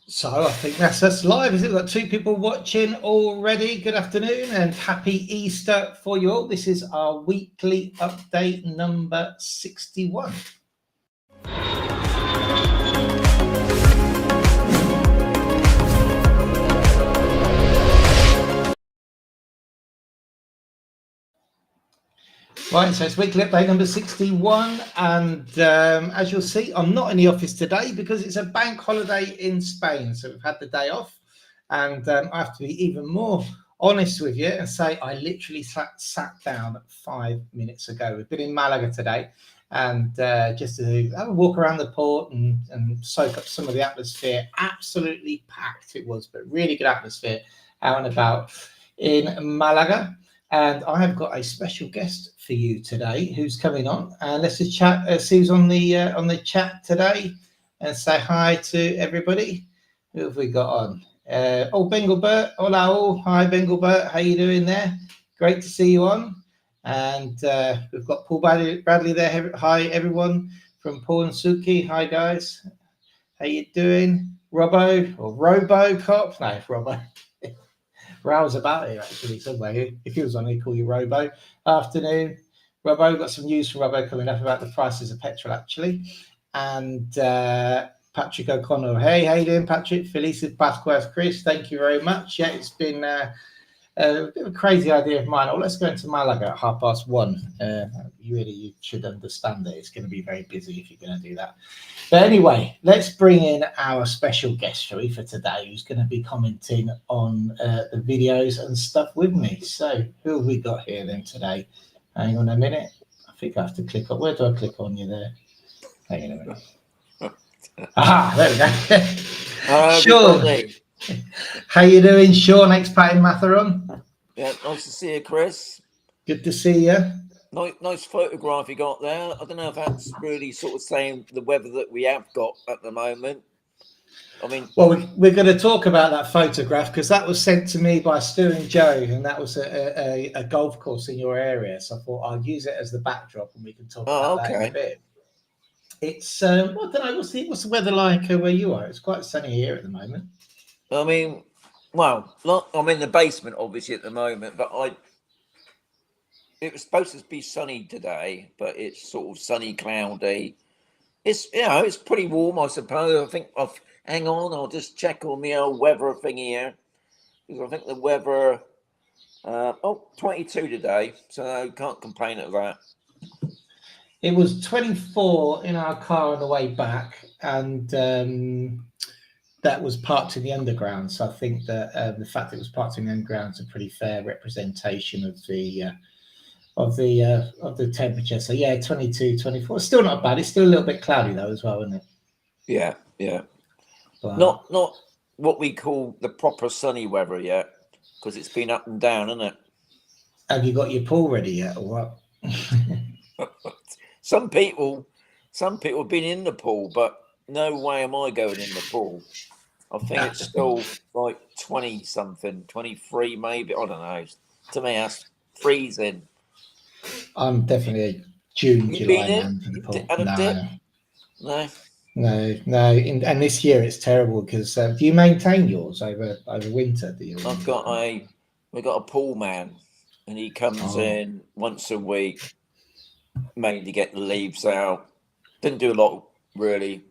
So I think that's us live. Is it? We've got two people watching already. Good afternoon and happy Easter for you all. This is our weekly update number 61. Right, so it's weekly update number 61, and as you'll see, I'm not in the office today because it's a bank holiday in Spain, so we've had the day off, and I have to be even more honest with you and say I literally sat down 5 minutes ago. We've been in Malaga today, and just to have a walk around the port and soak up some of the atmosphere. Absolutely packed it was, but really good atmosphere out and about in Malaga. And I have got a special guest for you today who's coming on. And let's just chat. See who's on the chat today, and say hi to everybody. Who have we got on? Bengalbert. Hola, all. Hi, Bengalbert. How you doing there? Great to see you on. And we've got Paul Bradley there. Hi, everyone from Paul and Suki. Hi, guys. How you doing? Robbo or Robocop? No, Robbo. Rouse about here actually somewhere. If he was on, he'd call you Robo. Afternoon, Robbo. Got some news from Robbo coming up about the prices of petrol actually. And Patrick O'Connor. Hey, how you doing, Patrick? Felicia Pascuas, Chris. Thank you very much. Yeah, it's been a bit of a crazy idea of mine. Oh, let's go into Malaga at 1:30. You should understand that it's going to be very busy if you're going to do that. But anyway, let's bring in our special guest, shall we, for today, who's going to be commenting on the videos and stuff with me. So who have we got here then today? Hang on a minute. I think I have to click on. Where do I click on you there? Hang on a minute. There we go. Shaun. How you doing, Shaun Expat in Mazarrón? Yeah, nice to see you, Chris. Good to see you. Nice photograph you got there. I don't know if that's really sort of saying the weather that we have got at the moment. I mean, well, we're going to talk about that photograph because that was sent to me by Stu and Joe, and that was a golf course in your area. So I thought I'll use it as the backdrop, and we can talk about that in a bit. It's I don't know. What's the weather like where you are? It's quite sunny here at the moment. I mean, well, I'm in the basement obviously at the moment, but it was supposed to be sunny today, but it's sort of sunny, cloudy. It's it's pretty warm, I suppose. I think hang on, I'll just check on the old weather thing here because I think the weather 22 today, so I can't complain at that. It was 24 in our car on the way back, and that was parked in the underground. So I think that the fact that it was parked in the underground is a pretty fair representation of the temperature. So yeah, 22, 24. Still not bad. It's still a little bit cloudy though as well, isn't it? Yeah. But not what we call the proper sunny weather yet, because it's been up and down, isn't it? Have you got your pool ready yet, or what? Some people have been in the pool, but no way am I going in the pool. I think it's still like 20 something, 23 maybe. I don't know. To me, that's freezing. I'm definitely a June, July man for the pool. No. And this year it's terrible because do you maintain yours over winter? We've got a pool man, and he comes in once a week, mainly get the leaves out. Didn't do a lot really.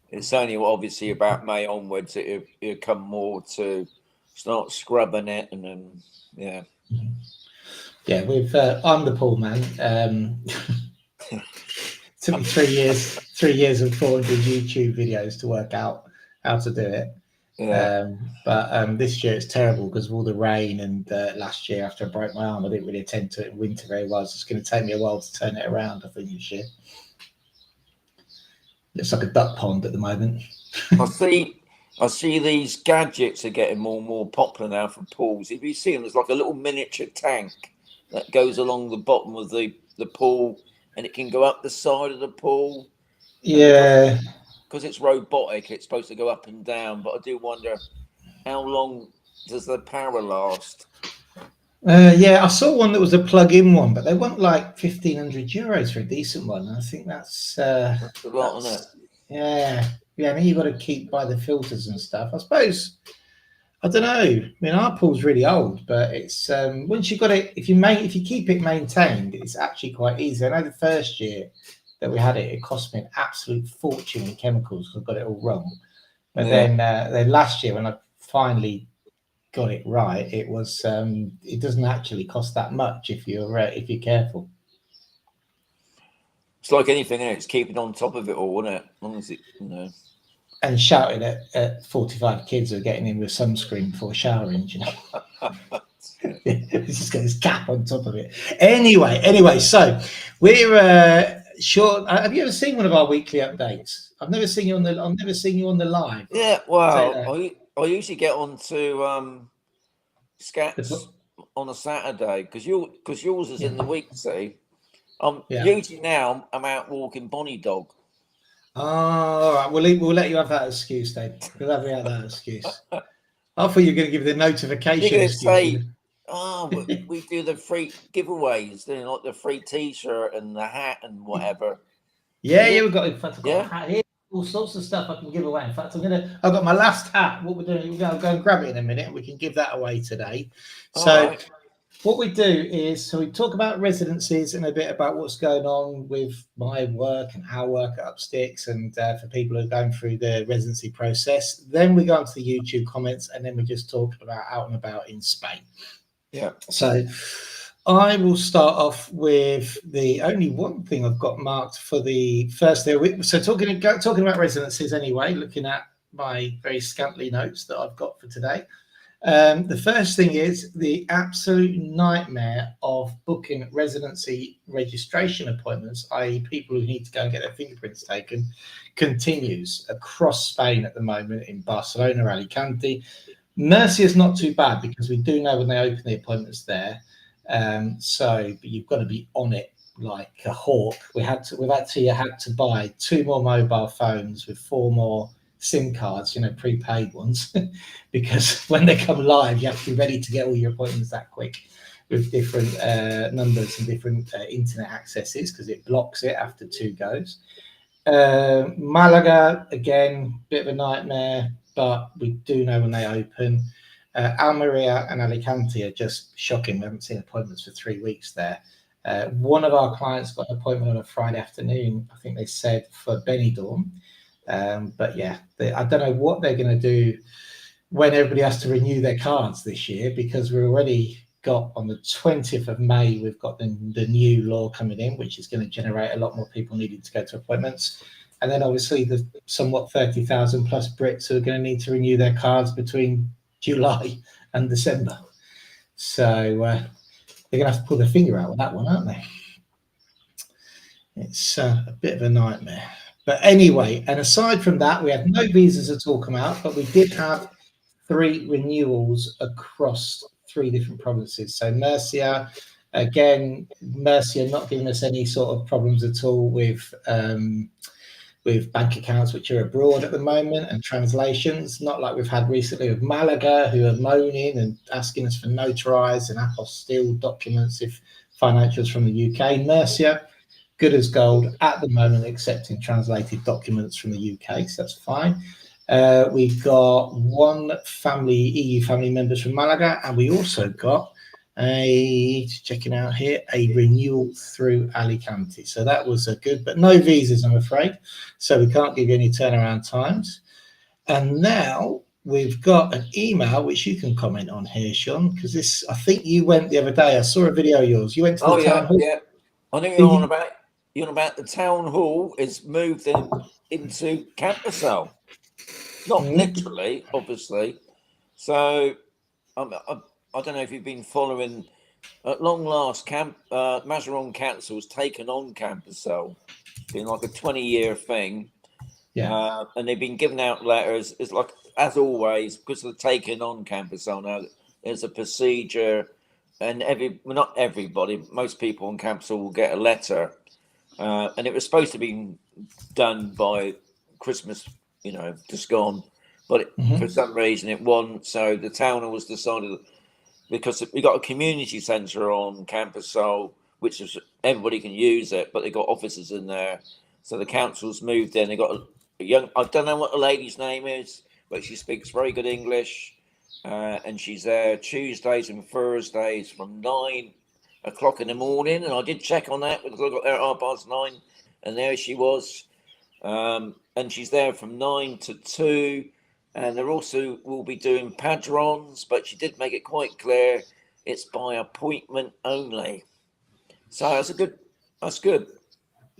It's only obviously about May onwards it'll come more to start scrubbing it, and then yeah. I'm the pool man. Took me 3 years and 400 YouTube videos to work out how to do it. But this year it's terrible because of all the rain, and last year after I broke my arm I didn't really attend to it in winter very well, so it's going to take me a while to turn it around. I think this year looks like a duck pond at the moment. I see these gadgets are getting more and more popular now for pools. If you see them, there's like a little miniature tank that goes along the bottom of the pool, and it can go up the side of the pool. Yeah. Because it's robotic, it's supposed to go up and down. But I do wonder, how long does the power last? I saw one that was a plug-in one, but they want like €1,500 for a decent one. I think that's a lot, isn't it? Yeah. Yeah, I mean, you've got to keep by the filters and stuff. I suppose, I don't know. I mean, our pool's really old, but it's once you've got it, if you keep it maintained, it's actually quite easy. I know the first year that we had it, it cost me an absolute fortune in chemicals because I got it all wrong. But then last year when I finally got it right, it was it doesn't actually cost that much if you're careful. It's like anything else, keeping on top of it all, isn't it? As long as it, And shouting at 45 kids who are getting in with sunscreen before showering, you know. It's just got this cap on top of it. Anyway, so we're Shaun. Have you ever seen one of our weekly updates? I've never seen you on the live. Yeah, well, I usually get on to Scats on a Saturday because yours is in the week. See, usually now I'm out walking Bonnie dog. Oh, all right. We'll let you have that excuse then. We'll have you have that excuse. I thought you were going to give the notification. You're going to excuse. say, we do the free giveaways, like the free T-shirt and the hat and whatever. Yeah, we've got. In fact, I've got a hat here. All sorts of stuff I can give away. In fact, I've got my last hat. What we're doing, we're going to go and grab it in a minute, and we can give that away today. What we do is, we talk about residencies and a bit about what's going on with my work and our work at Upsticks and for people who are going through the residency process. Then we go into the YouTube comments, and then we just talk about out and about in Spain. Yeah. So I will start off with the only one thing I've got marked for the first day. So talking about residencies anyway, looking at my very scantily notes that I've got for today. The first thing is the absolute nightmare of booking residency registration appointments, i.e. people who need to go and get their fingerprints taken, continues across Spain at the moment in Barcelona, Alicante. Murcia is not too bad because we do know when they open the appointments there. But you've got to be on it like a hawk. We've had to buy 2 more mobile phones with 4 more SIM cards, prepaid ones, because when they come live, you have to be ready to get all your appointments that quick with different numbers and different internet accesses because it blocks it after 2 goes. Malaga, again, bit of a nightmare, but we do know when they open. Almeria and Alicante are just shocking. We haven't seen appointments for 3 weeks there. One of our clients got an appointment on a Friday afternoon, I think they said, for Benidorm. But yeah, I don't know what they're going to do when everybody has to renew their cards this year, because we've already got on the 20th of May, we've got the new law coming in, which is going to generate a lot more people needing to go to appointments. And then obviously the somewhat 30,000 plus Brits who are going to need to renew their cards between July and December. So they're going to have to pull their finger out with that one, aren't they? It's a bit of a nightmare. But anyway, and aside from that, we had no visas at all come out, but we did have 3 renewals across 3 different provinces. So Murcia, again, Murcia not giving us any sort of problems at all with bank accounts which are abroad at the moment and translations, not like we've had recently with Malaga, who are moaning and asking us for notarized and apostille documents if financials from the UK. Murcia, good as gold at the moment, accepting translated documents from the UK, so that's fine. We've got 1 EU family members from Malaga, and we also got checking out here, a renewal through Alicante. So that was good, but no visas, I'm afraid. So we can't give you any turnaround times. And now we've got an email which you can comment on here, Shaun, because this, I think you went the other day. I saw a video of yours. You went to the town hall. Yeah. I think you're on about the town hall is moved into Campusel. Not literally, obviously. So I don't know if you've been following. At long last, Mazarrón Council's taken on Campusel. It's been like a 20-year thing. Yeah. And they've been giving out letters. It's like, as always, because they're taking on Campusel now, there's a procedure, and not everybody, most people on Campusel will get a letter. And it was supposed to be done by Christmas, just gone. But for some reason it wasn't. So the town hall was decided, because we got a community centre on Campusel, which is everybody can use it, but they got offices in there. So the council's moved in. They got young. I don't know what the lady's name is, but she speaks very good English, and she's there Tuesdays and Thursdays from 9 o'clock in the morning. And I did check on that because I got there at 9:30, and there she was. And she's there from 9 to 2. And they're also will be doing padrons, but she did make it quite clear it's by appointment only. So that's good.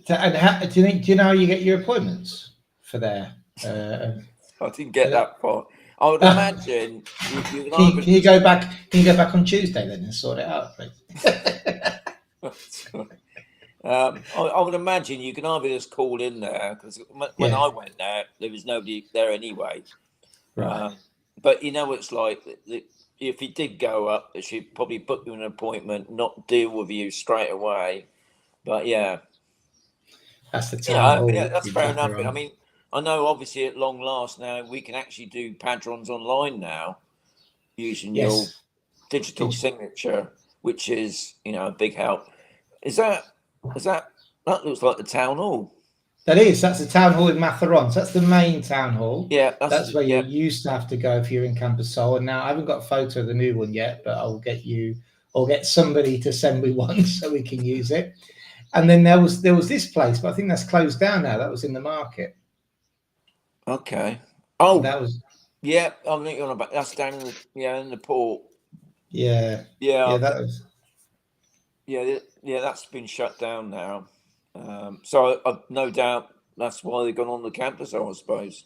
And do you know how you get your appointments for there? I didn't get that far. I would imagine you can you go back? Can you go back on Tuesday then and sort it out, please? I would imagine you can either just call in there because when I went there was nobody there anyway. Right. But you know what it's like. If you did go up, she'd probably book you an appointment, not deal with you straight away. But yeah, that's the time. That's fair enough. I mean, I know obviously at long last now we can actually do padrons online now using your digital signature, which is a big help. That looks like the town hall. That's the town hall in Mazarrón. So that's the main town hall. Yeah, that's where you used to have to go if you're in Campersol. And now I haven't got a photo of the new one yet, but I'll get somebody to send me one so we can use it. And then there was this place, but I think that's closed down now. That was in the market. Okay. Oh, that was. Yeah, I'm thinking about that's down in the port. Yeah. Yeah. That was. Yeah, that's been shut down now. So I've no doubt that's why they've gone on the campus, I suppose.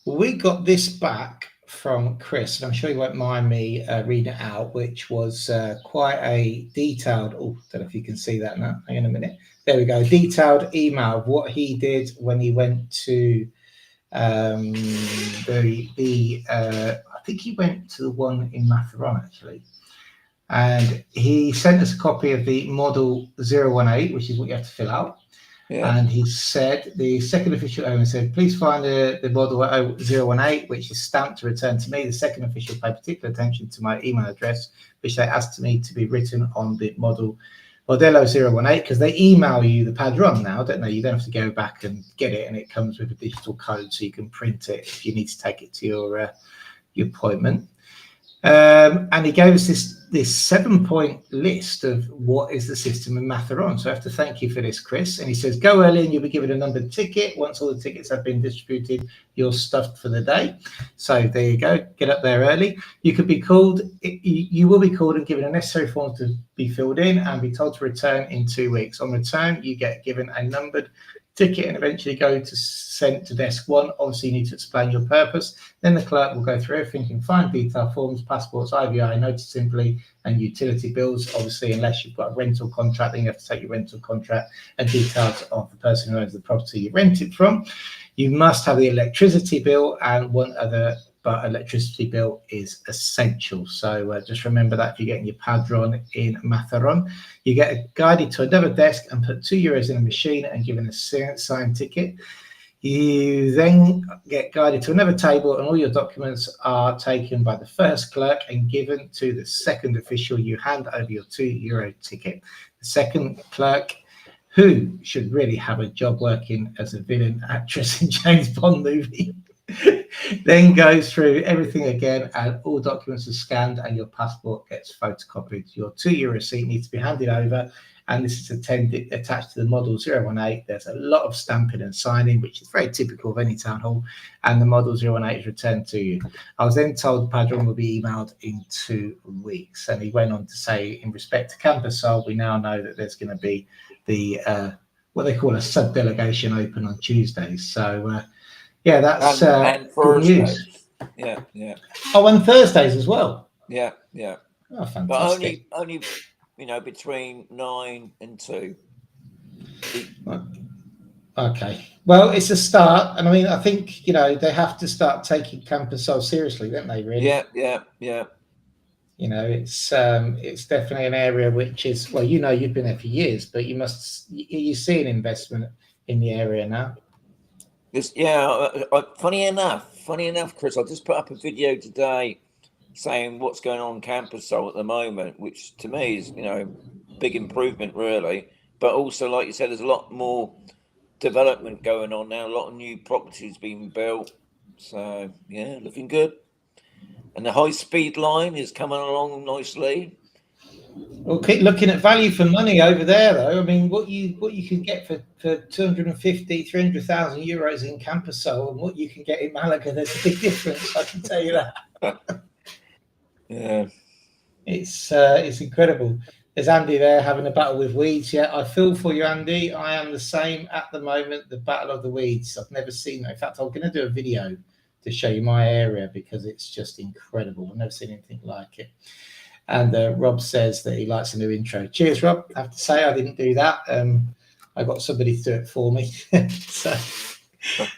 Well, we got this back from Chris, and I'm sure you won't mind me reading it out, which was quite a detailed. Oh, I don't know if you can see that now. Hang on a minute. There we go. Detailed email of what he did when he went to I think he went to the one in Mazarrón actually. And he sent us a copy of the model 018, which is what you have to fill out. Yeah. And he said, the second official owner said, please find the model 018, which is stamped to return to me. The second official paid particular attention to my email address, which they asked me to be written on the Modello 018, because they email you the padron now, don't they? You don't have to go back and get it, and it comes with a digital code so you can print it if you need to take it to your appointment. And he gave us this 7-point list of what is the system in Mazarrón. So I have to thank you for this, Chris. And he says, go early and you'll be given a numbered ticket. Once all the tickets have been distributed, you're stuffed for the day. So there you go. Get up there early. You could be called. You will be called and given the necessary forms to be filled in and be told to return in 2 weeks. On return, you get given a numbered ticket and eventually sent to desk 1. Obviously, you need to explain your purpose. Then the clerk will go through everything. You can find detailed forms, passports, IVI, notice simply, and utility bills. Obviously, unless you've got a rental contract, then you have to take your rental contract and details of the person who owns the property you rent it from. You must have the electricity bill and one other, but electricity bill is essential. So just remember that if you're getting your padron in Mazarrón, you get guided to another desk and put €2 in a machine and given a signed ticket. You then get guided to another table and all your documents are taken by the first clerk and given to the second official. You hand over your €2 ticket. The second clerk, who should really have a job working as a villain actress in James Bond movie, then goes through everything again and all documents are scanned and your passport gets photocopied. Your €2 receipt needs to be handed over, and this is attached to the model 018. There's a lot of stamping and signing, which is very typical of any town hall, and the model 018 is returned to you. I was then told the padron will be emailed in 2 weeks, and he went on to say, in respect to Campersol, we now know that there's going to be the what they call a sub-delegation open on Tuesdays. So yeah, that's and good news. Yeah. Oh, and Thursdays as well. Yeah. Oh, fantastic. But only between 9 and 2. Okay. Well, it's a start, and I mean, I think they have to start taking Campersol seriously, don't they? Really? Yeah. It's definitely an area which is you've been there for years, but you see an investment in the area now. Funny enough, Chris, I just put up a video today saying what's going on in Campersol at the moment, which to me is big improvement really, but also like you said, there's a lot more development going on now. A lot of new properties being built. So yeah, looking good. And the high-speed line is coming along nicely. We'll keep looking at value for money over there, though. I mean, what you can get for 250, 300,000 euros in Campersol and what you can get in Malaga, there's a big difference. I can tell you that. Yeah, it's incredible. There's Andy there having a battle with weeds. Yeah, I feel for you, Andy. I am the same at the moment. The battle of the weeds. I've never seen that. In fact, I'm going to do a video to show you my area because it's just incredible. I've never seen anything like it. And Rob says that he likes a new intro. Cheers, Rob. I have to say I didn't do that. I got somebody to do it for me. So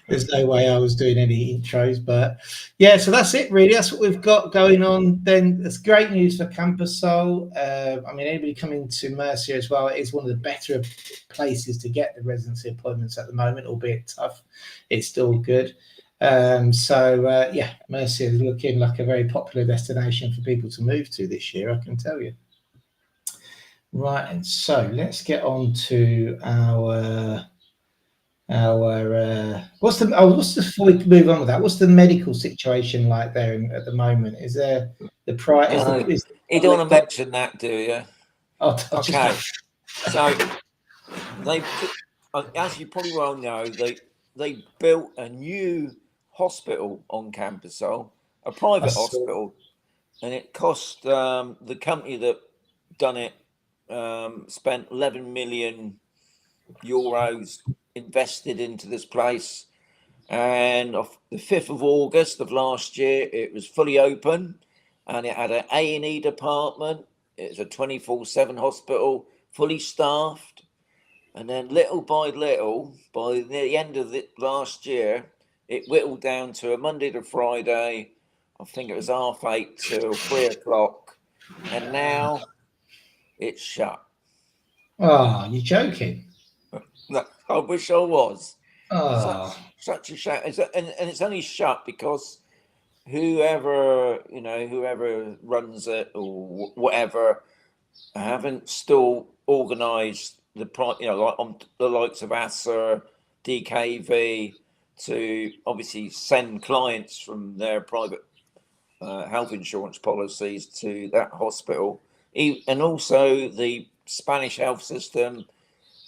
there's no way I was doing any intros. But yeah, so that's it, really. That's what we've got going on. Then it's great news for Campersol. I mean, anybody coming to Murcia as well, it is one of the better places to get the residency appointments at the moment, albeit tough. It's still good. Yeah, Murcia is looking like a very popular destination for people to move to this year, I can tell you. Right, and so let's get on to our what's before we move on with that, what's the medical situation like there at the moment? Is there the price? You don't want to mention that, do you? Okay. So they, as you probably well know, they built a new hospital on Campersol, a private hospital, and it cost the company that done it spent 11 million euros invested into this place. And on the 5th of August of last year, it was fully open, and it had an A&E department. It's a 24/7 hospital, fully staffed. And then little by little, by the end of last year, it whittled down to a Monday to Friday. I think it was 8:30 till 3:00. And now it's shut. Oh, you're joking. No, I wish I was. Oh. Such a shame. And it's only shut because whoever runs it or whatever haven't still organised like on the likes of ASSA, DKV, to obviously send clients from their private health insurance policies to that hospital. And also the Spanish health system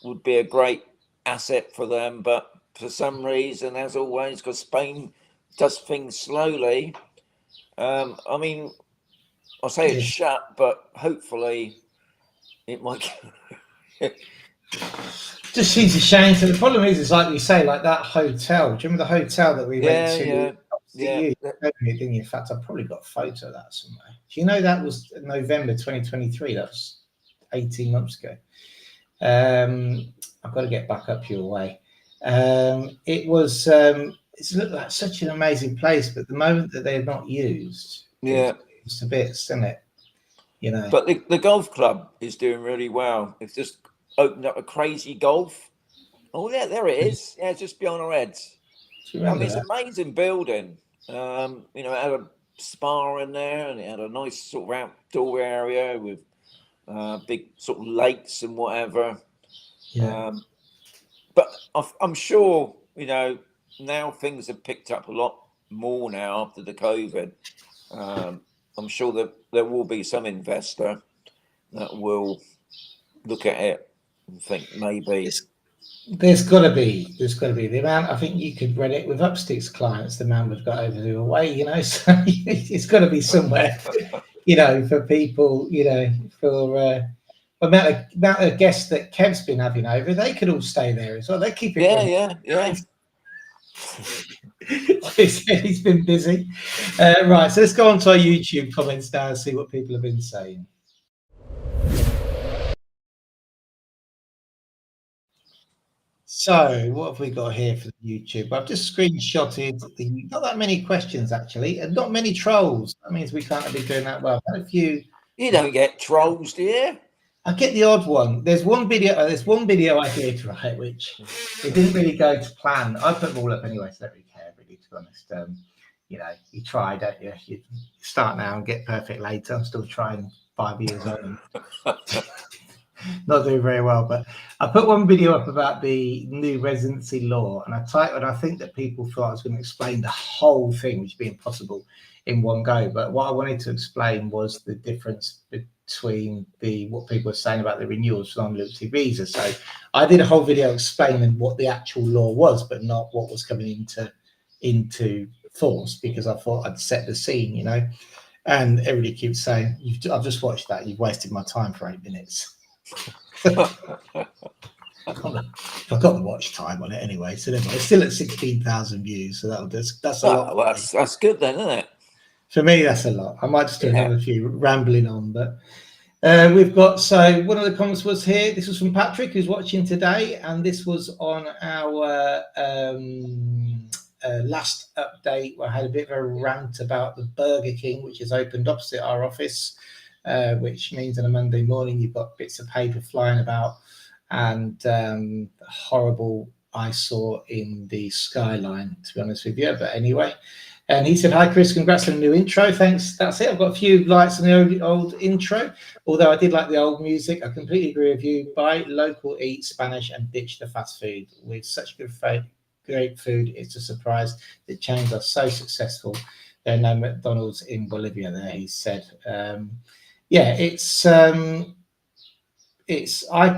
would be a great asset for them, but for some reason, as always, because Spain does things slowly, I mean, I'll say it's shut, but hopefully it might. Just seems a shame. So the problem is like we say, like that hotel. Do you remember the hotel that we went to? Yeah. Didn't you? In fact, I've probably got a photo of that somewhere. Do you know that was November 2023? That was 18 months ago. I've got to get back up your way. It was. It's looked like such an amazing place, but the moment that they're not used, it's a bit, isn't it? You know. But the golf club is doing really well. It's just opened up a crazy golf. Oh yeah, there it is. Yeah, it's just beyond our heads. I mean, it's an amazing building. It had a spa in there, and it had a nice sort of outdoor area with big sort of lakes and whatever. Yeah. But I'm sure, now things have picked up a lot more now after the COVID. I'm sure that there will be some investor that will look at it and think maybe. There's got to be the amount. I think you could run it with Upsticks clients. The amount we've got over the way, so it's got to be somewhere, for people, for the amount of guests that Kev's been having over. They could all stay there as well. They keep it. Yeah. He's been busy. Right, so let's go on to our YouTube comments now and see what people have been saying. So, what have we got here for the YouTube? I've just screenshotted not that many questions actually, and not many trolls. That means we can't be doing that well. I've had a few. You don't get trolls, do you? I get the odd one. There's one video I did, right, which it didn't really go to plan. I put them all up anyway, so I don't really care, really, to be honest. You try, don't you? You start now and get perfect later. I'm still trying 5 years on. Not doing very well, but I put one video up about the new residency law, and I think that people thought I was going to explain the whole thing, which would be impossible in one go. But what I wanted to explain was the difference between what people are saying about the renewals for non-liberty visas. So I did a whole video explaining what the actual law was, but not what was coming into force, because I thought I'd set the scene, you know. And everybody keeps saying, I've just watched that, you've wasted my time for 8 minutes. I've got the watch time on it anyway, so anyway, it's still at 16,000 views, so that's a lot. Well, that's good then, isn't it? For me, that's a lot. I might just do another few rambling on, but we've got, so one of the comments was here, this was from Patrick, who's watching today, and this was on our last update where I had a bit of a rant about the Burger King, which is opened opposite our office, which means on a Monday morning you've got bits of paper flying about and horrible eyesore in the skyline, to be honest with you. But anyway, and he said, hi Chris, congrats on the new intro. Thanks, that's it. I've got a few likes on the old intro, although I did like the old music. I completely agree with you. Buy local, eat Spanish and ditch the fast food. With such great food, it's a surprise that chains are so successful. There are no McDonald's in Bolivia there, he said. Yeah,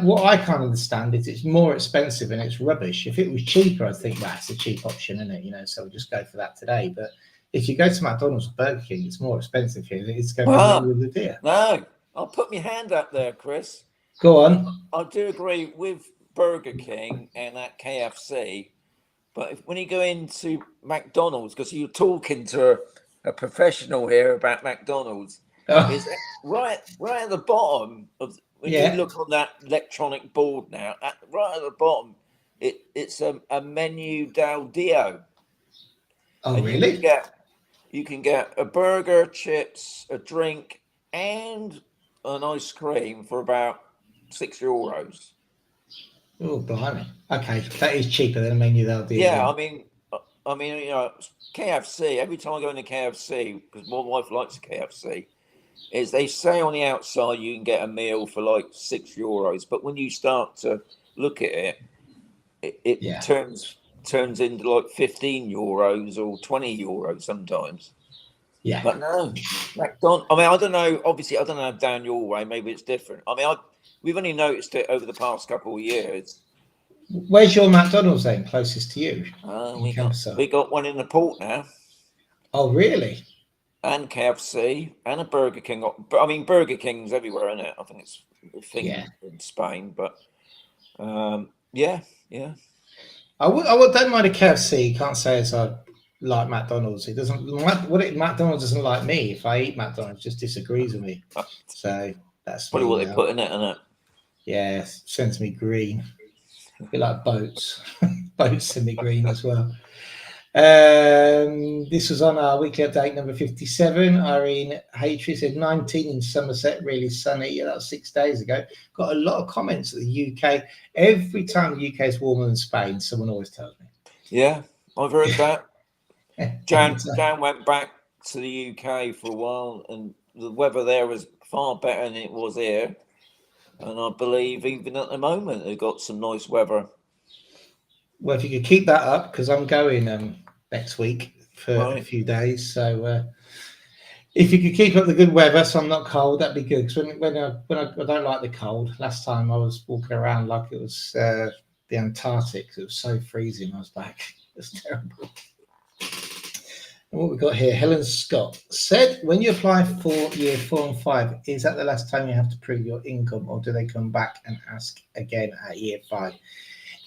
what I can't understand is it's more expensive and it's rubbish. If it was cheaper, I'd think that's a cheap option, isn't it? You know, so we'll just go for that today. But if you go to McDonald's or Burger King, it's more expensive here. It's going to be with the deer. No, I'll put my hand up there, Chris. Go on. I do agree with Burger King and that KFC, but when you go into McDonald's, because you're talking to a professional here about McDonald's, is right at the bottom of when you look on that electronic board now, right at the bottom, it's a menu del Dio. Oh, and really? You can get a burger, chips, a drink, and an ice cream for about €6. Oh, blimey. Okay, that is cheaper than a menu del Dio. Yeah, I mean, you know, KFC. Every time I go into KFC, because my wife likes KFC, is they say on the outside you can get a meal for like €6, but when you start to look at it, it turns into like €15 or €20 sometimes. Yeah. But no, McDonald's. I mean, I don't know. Obviously, I don't know down your way. Maybe it's different. I mean, we've only noticed it over the past couple of years. Where's your McDonald's then, closest to you? We got one in the port now. Oh, really? And KFC and a Burger King. I mean, Burger King's everywhere, isn't it? I think it's a thing in Spain. But yeah. I don't mind a KFC. Can't say as I like McDonald's. It doesn't. McDonald's doesn't like me. If I eat McDonald's, it just disagrees with me. So that's probably what they put in it, isn't it? Yeah, sends me green. A bit like boats. Boats send me green as well. This was on our weekly update number 57. Irene Hatry said 19 in Somerset, really sunny. Yeah, that was 6 days ago. Got a lot of comments at the UK. Every time the UK is warmer than Spain, someone always tells me. Yeah, I've heard that. Jan went back to the UK for a while, and the weather there was far better than it was here. And I believe even at the moment they've got some nice weather. Well, if you could keep that up, because I'm going next week for a few days. So if you could keep up the good weather, so I'm not cold, that'd be good. Because when I don't like the cold. Last time I was walking around like it was the Antarctic. It was so freezing. I was back. It was terrible. And what we got here, Helen Scott said, when you apply for year 4 and 5, is that the last time you have to prove your income, or do they come back and ask again at year 5?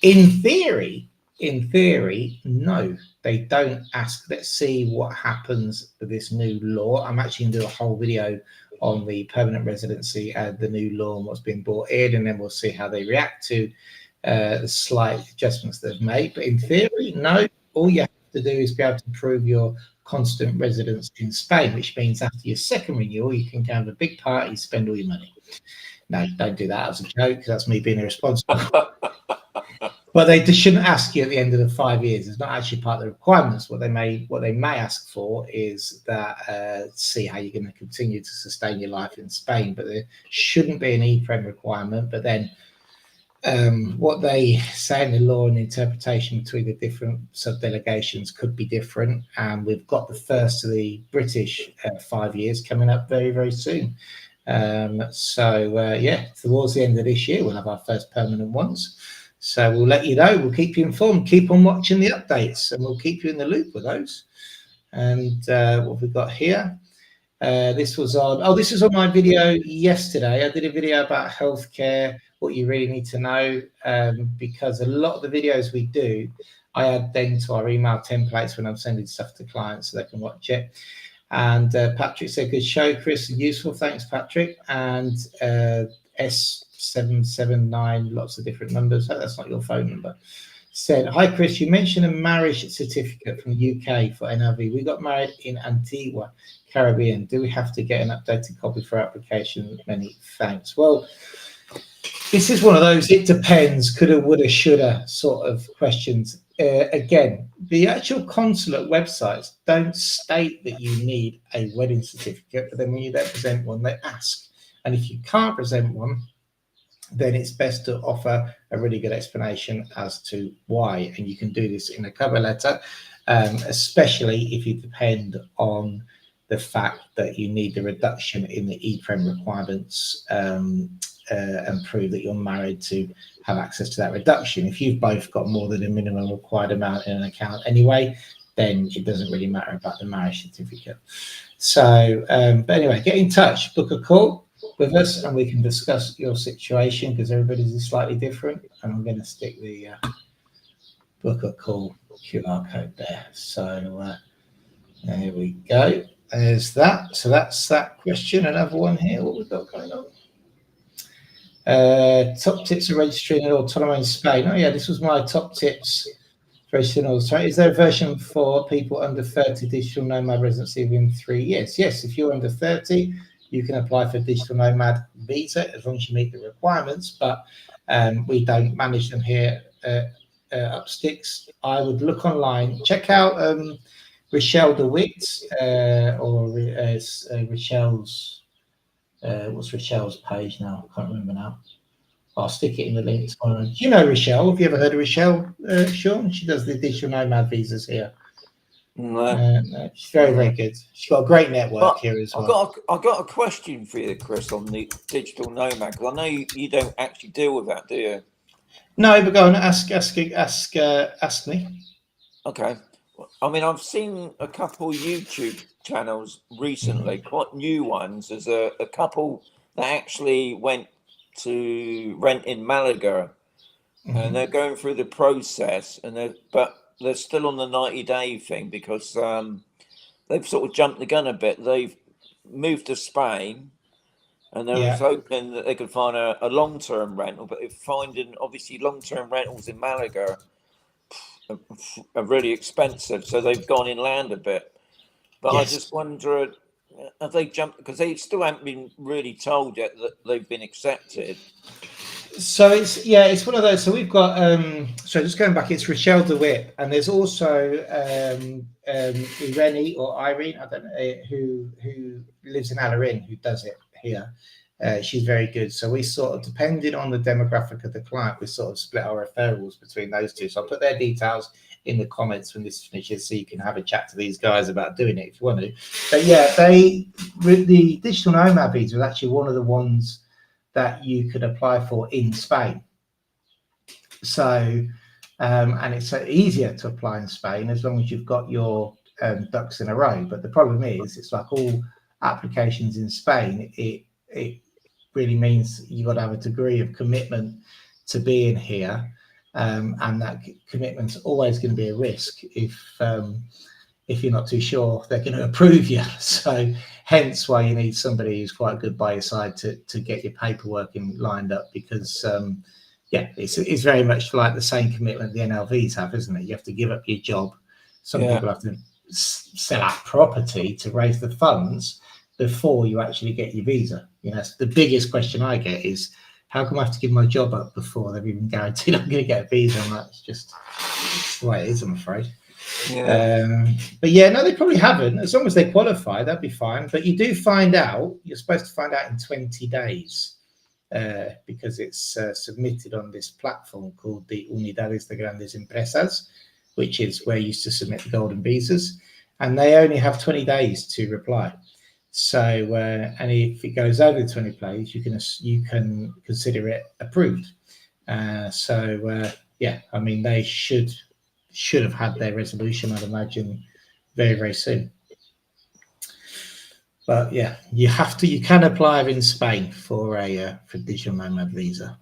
In theory, no, they don't ask. Let's see what happens with this new law. I'm actually going to do a whole video on the permanent residency and the new law and what's been brought in, and then we'll see how they react to the slight adjustments they've made. But in theory, no, all you have to do is be able to prove your constant residence in Spain, which means after your second renewal, you can have a big party, spend all your money. No, don't do that as a joke. That's me being irresponsible. But they just shouldn't ask you at the end of the 5 years. It's not actually part of the requirements. What they may ask for is that see how you're going to continue to sustain your life in Spain. But there shouldn't be an EPREM requirement. But then what they say in the law and interpretation between the different sub-delegations could be different. And we've got the first of the British 5 years coming up very, very soon. Yeah, towards the end of this year, we'll have our first permanent ones. So we'll let you know. We'll keep you informed. Keep on watching the updates, and we'll keep you in the loop with those. And what we've got here, this was on. Oh, this is on my video yesterday. I did a video about healthcare, what you really need to know, because a lot of the videos we do, I add then to our email templates when I'm sending stuff to clients so they can watch it. And Patrick said, "Good show, Chris, and useful. Thanks, Patrick." And S779, lots of different numbers. Oh, that's not your phone number. Said, "Hi, Chris. You mentioned a marriage certificate from the UK for NRV. We got married in Antigua, Caribbean. Do we have to get an updated copy for application? Many thanks." Well, this is one of those it depends, coulda, woulda, shoulda sort of questions. Again, the actual consulate websites don't state that you need a wedding certificate, but then when you don't present one, they ask. And if you can't present one, then it's best to offer a really good explanation as to why. And you can do this in a cover letter, especially if you depend on the fact that you need the reduction in the EPREM requirements and prove that you're married to have access to that reduction. If you've both got more than a minimum required amount in an account anyway, then it doesn't really matter about the marriage certificate. So, but anyway, get in touch, book a call with us, and we can discuss your situation because everybody's is slightly different. And I'm going to stick the book a call QR code there. So there we go. There's that. So that's that question. Another one here. What we've got going on? Top tips for registering an autonomo in Spain. Oh yeah, this was my top tips for registering an autonomo. Is there a version for people under 30 digital nomad residency within 3 years? Yes, if you're under 30, you can apply for digital nomad visa as long as you meet the requirements, but we don't manage them here up Sticks. I would look online, check out Rochelle DeWitt or Rochelle's. What's Rochelle's page now? I can't remember now. I'll stick it in the links. Do you know Rochelle? Have you ever heard of Rochelle, Shaun? She does the digital nomad visas here. No, she's very, very good. She's got a great network here as well. I've got a question for you, Chris, on the digital nomad, because I know you don't actually deal with that, do you? No, but go on, ask me. Okay. I mean, I've seen a couple YouTube channels recently, quite new ones. There's a couple that actually went to rent in Malaga, and they're going through the process, but they're still on the 90-day thing because they've sort of jumped the gun a bit. They've moved to Spain, and they was hoping that they could find a long-term rental, but they're finding obviously long-term rentals in Malaga are really expensive, so they've gone inland a bit. But I just wonder, have they jumped, because they still haven't been really told yet that they've been accepted. So it's one of those. So we've got so just going back, it's Rochelle DeWitt, and there's also Irene or Irene, I don't know, who lives in Alarin, who does it here. She's very good. So we sort of, depending on the demographic of the client, we sort of split our referrals between those two. So I'll put their details in the comments when this finishes, so you can have a chat to these guys about doing it if you want to. But yeah, the digital nomad visa was actually one of the ones that you could apply for in Spain. So, and it's easier to apply in Spain as long as you've got your ducks in a row. But the problem is, it's like all applications in Spain, it really means you've got to have a degree of commitment to being here. And that commitment's always going to be a risk if you're not too sure they're going to approve you. So hence why you need somebody who's quite good by your side to get your paperwork lined up, because it's very much like the same commitment the NLVs have, isn't it? You have to give up your job. Some people have to sell out property to raise the funds before you actually get your visa. You know, the biggest question I get is, how come I have to give my job up before they've even guaranteed I'm going to get a visa? And that's just the way it is, I'm afraid. Yeah. But yeah, no, they probably haven't. As long as they qualify, that'd be fine. But you do find out, you're supposed to find out in 20 days because it's submitted on this platform called the Unidades de Grandes Empresas, which is where you used to submit the golden visas. And they only have 20 days to reply. So, and if it goes over the 20 days, you can consider it approved. Yeah, I mean, they should have had their resolution, I'd imagine, very, very soon. But yeah, you can apply in Spain for a for digital nomad visa,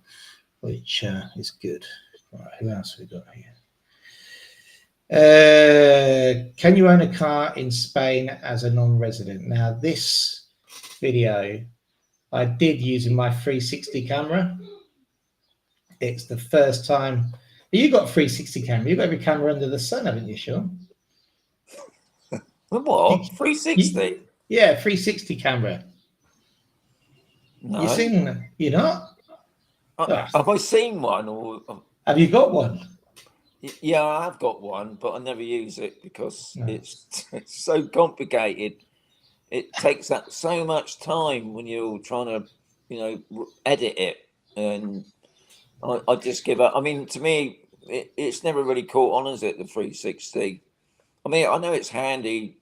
which is good. Right, who else have we got here? Can you own a car in Spain as a non-resident? Now, this video I did using my 360 camera. It's the first time. You got a 360 camera. You've got every camera under the sun, haven't you, Shaun? What? 360? Yeah, 360 camera. No. You seen them? You're not? Have I seen one? Or have you got one? Yeah, I have got one, but I never use it because it's so complicated. It takes up so much time when you're trying to, edit it, and I just give up. I mean, to me, it's never really caught on, is it? The 360. I mean, I know it's handy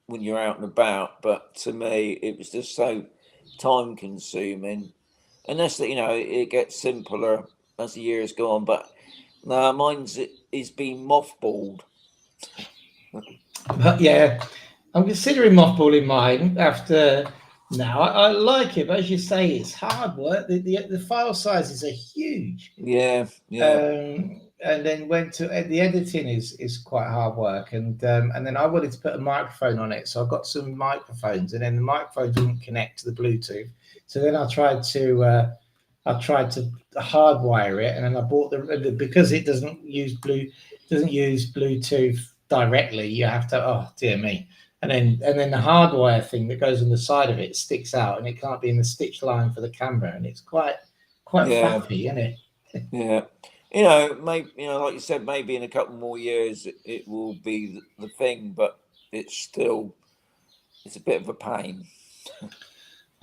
when you're out and about, but to me, it was just so time consuming. Unless that, it gets simpler as the years go on, but. No, mine's is being mothballed. But yeah, I'm considering mothballing mine after now. I like it, but as you say, it's hard work. The file sizes are huge. Yeah. And then the editing is quite hard work, and then I wanted to put a microphone on it, so I got some microphones, and then the microphone didn't connect to the Bluetooth. So then I tried to hardwire it, and then I bought because it doesn't use Bluetooth directly. You have to, oh dear me, and then the hardwire thing that goes on the side of it sticks out, and it can't be in the stitch line for the camera, and it's quite faffy, isn't it? Yeah, maybe like you said, maybe in a couple more years it will be the thing, but it's a bit of a pain.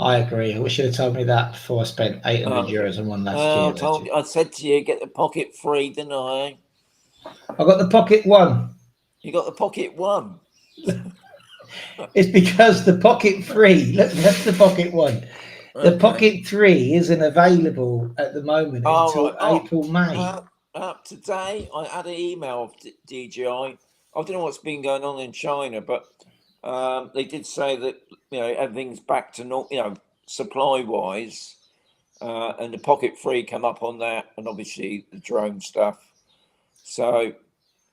I agree. I wish you'd have told me that before I spent €800 on one last year. I said to you, get the Pocket 3, didn't I? I got the Pocket 1. You got the Pocket 1? It's because the Pocket 3, look, that's the Pocket 1. The Pocket 3 isn't available at the moment until April, May. Today, I had an email of DJI. I don't know what's been going on in China, but they did say that everything's back to normal, supply wise, and the Pocket 3 come up on that, and obviously the drone stuff. So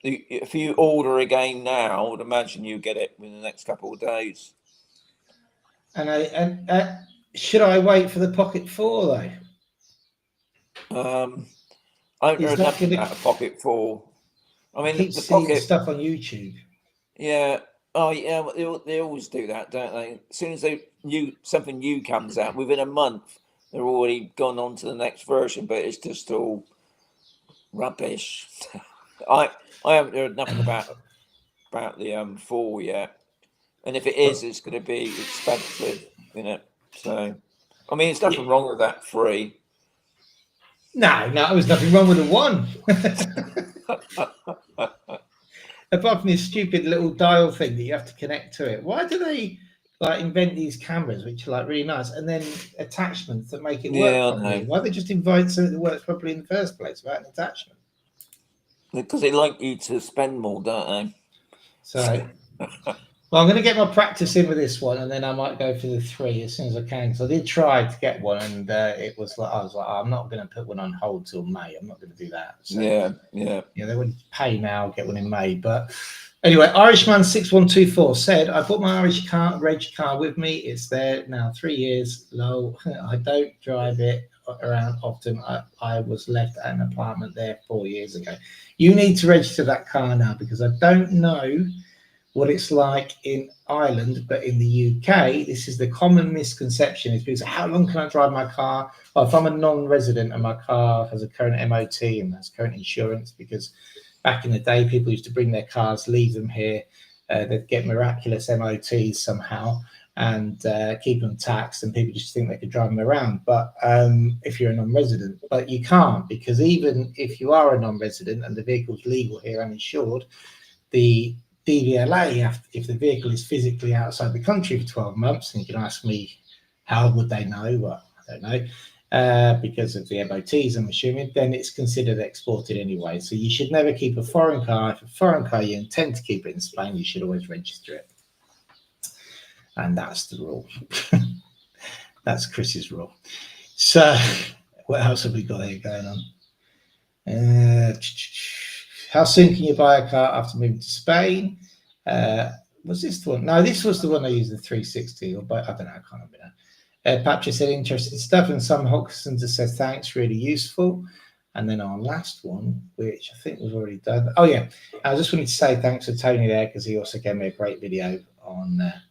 if you order again now, I would imagine you get it within the next couple of days. And should I wait for the Pocket 4 though? I haven't heard nothing about a Pocket 4. I mean, the Pocket stuff on YouTube. Yeah. Oh yeah, they always do that, don't they? As soon as something new comes out, within a month, they're already gone on to the next version. But it's just all rubbish. I haven't heard nothing about the 4 yet, and if it is, it's going to be expensive, So, I mean, there's nothing wrong with that 3. No, there was nothing wrong with the 1. Apart from this stupid little dial thing that you have to connect to it. Why do they invent these cameras which are really nice, and then attachments that make it work properly? Why don't they just invent something that works properly in the first place without an attachment? Because they like you to spend more, don't they? So well, I'm going to get my practice in with this one, and then I might go for the 3 as soon as I can. So I did try to get one, and it was I was like, I'm not going to put one on hold till May. I'm not going to do that. So, yeah. They wouldn't pay now, get one in May. But anyway, Irishman6124 said, I bought my Irish reg car with me. It's there now 3 years. Low. I don't drive it around often. I was left at an apartment there 4 years ago. You need to register that car now, because I don't know what it's like in Ireland, but in the UK, this is the common misconception: is because how long can I drive my car? Well, if I'm a non-resident and my car has a current MOT and has current insurance, because back in the day, people used to bring their cars, leave them here, they'd get miraculous MOTs somehow and keep them taxed, and people just think they could drive them around. But if you're a non-resident, but you can't, because even if you are a non-resident and the vehicle's legal here and insured, the DVLA, if the vehicle is physically outside the country for 12 months, and you can ask me, how would they know? Well, I don't know, because of the MOTs, I'm assuming, then it's considered exported anyway. So you should never keep a foreign car. If a foreign car, you intend to keep it in Spain, you should always register it. And that's the rule. That's Chris's rule. So what else have we got here going on? How soon can you buy a car after moving to Spain? Was this the one? No, this was the one I used, the 360. Or I don't know, I can't remember now. Patrick said interesting stuff, and some Hodgsons have said thanks, really useful. And then our last one, which I think was already done. Oh yeah, I just wanted to say thanks to Tony there, because he also gave me a great video on that.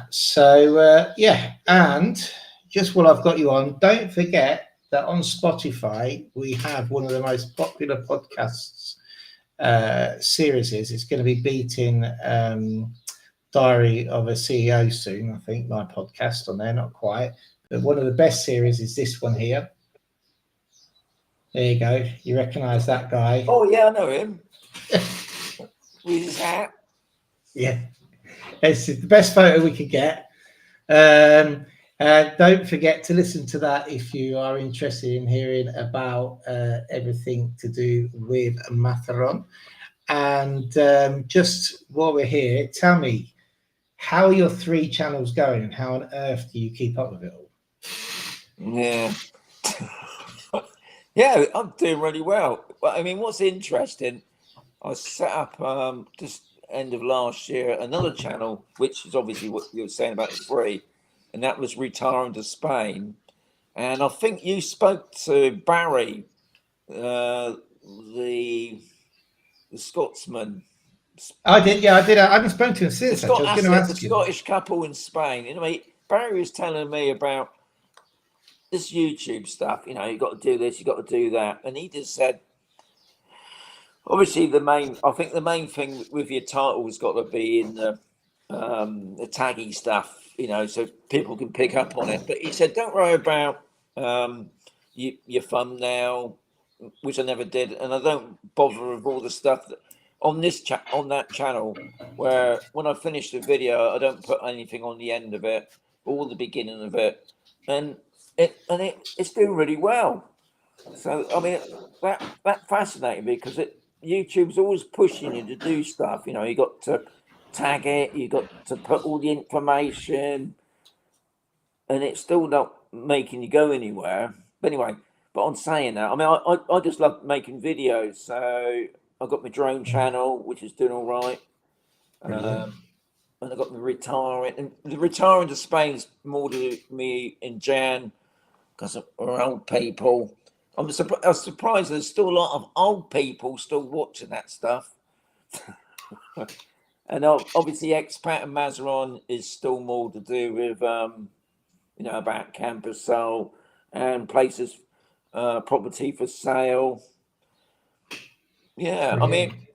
So yeah, and just while I've got you on, don't forget that on Spotify we have one of the most popular podcasts series. It's going to be beating Diary of a CEO soon, I think, my podcast on there, not quite, but one of the best series is this one here. There you go, you recognize that guy? Oh yeah, I know him. With his hat. Yeah, it's the best photo we could get. Don't forget to listen to that if you are interested in hearing about everything to do with Mazarrón. And just while we're here, tell me, how are your 3 channels going, and how on earth do you keep up with it all? Yeah. Yeah, I'm doing really well. Well, I mean, what's interesting, I set up just end of last year another channel, which is obviously what you were saying about the 3, and that was Retiring to Spain. And I think you spoke to Barry, the Scotsman. I did, yeah, I did. I haven't spoken to him since. I was going to ask the you. Scottish couple in Spain. You know, Barry was telling me about this YouTube stuff. You know, you got to do this, you got to do that, and he just said, obviously, I think the main thing with your title has got to be in the taggy stuff, you know, so people can pick up on it. But he said, don't worry about your thumbnail, which I never did, and I don't bother with all the stuff that, on that channel, where when I finish the video, I don't put anything on the end of it or the beginning of it, and it's doing really well. So I mean, that fascinated me, because YouTube's always pushing you to do stuff. You know, you got to tag it, you got to put all the information, and it's still not making you go anywhere. But anyway, but on saying that, I mean, I just love making videos. So I've got my drone channel, which is doing all right. And I've got my retiring, and the Retiring to Spain's more to me in Jan, because we're old people. I was surprised there's still a lot of old people still watching that stuff. And obviously Expat and Mazarron is still more to do with, you know, about campus sale and places, property for sale. Yeah, I mean,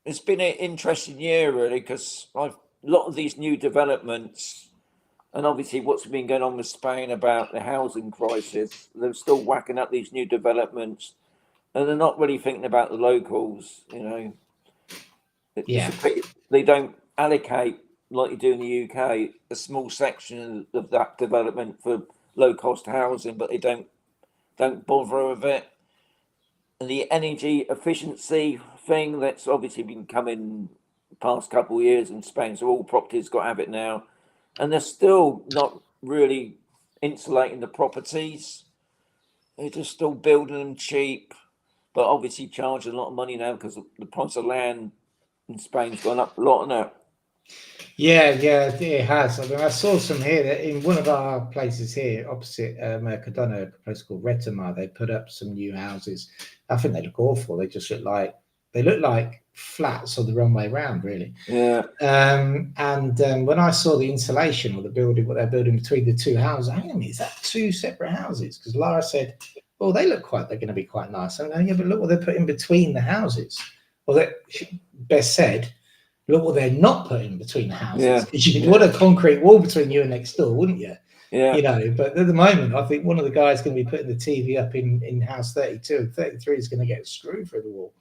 it's been an interesting year, really, because a lot of these new developments, and obviously what's been going on with Spain about the housing crisis, they're still whacking up these new developments, and they're not really thinking about the locals, you know. They don't allocate, like you do in the UK, a small section of that development for low-cost housing, but they don't bother with it. And the energy efficiency thing that's obviously been coming the past couple of years in Spain, so all properties got to have it now. And they're still not really insulating the properties. They're just still building them cheap, but obviously charging a lot of money now because the price of land in Spain's gone up a lot, hasn't it? Yeah, it has. I mean, I saw some here that in one of our places here opposite Mercadona, a place called Retomar, they put up some new houses. I think they look awful. They just look like flats or the wrong way round, really. Yeah. When I saw the insulation or the building, what they're building between the two houses, hang on, is that two separate houses? Because Lara said, "Oh, they're going to be quite nice." I'm going, "Yeah, but look what they're putting between the houses." Well, Beth said, "Look what they're not putting between the houses." Because you'd want a concrete wall between you and next door, wouldn't you? Yeah. You know, but at the moment, I think one of the guys going to be putting the TV up in house 32 and 33 is going to get screwed through the wall.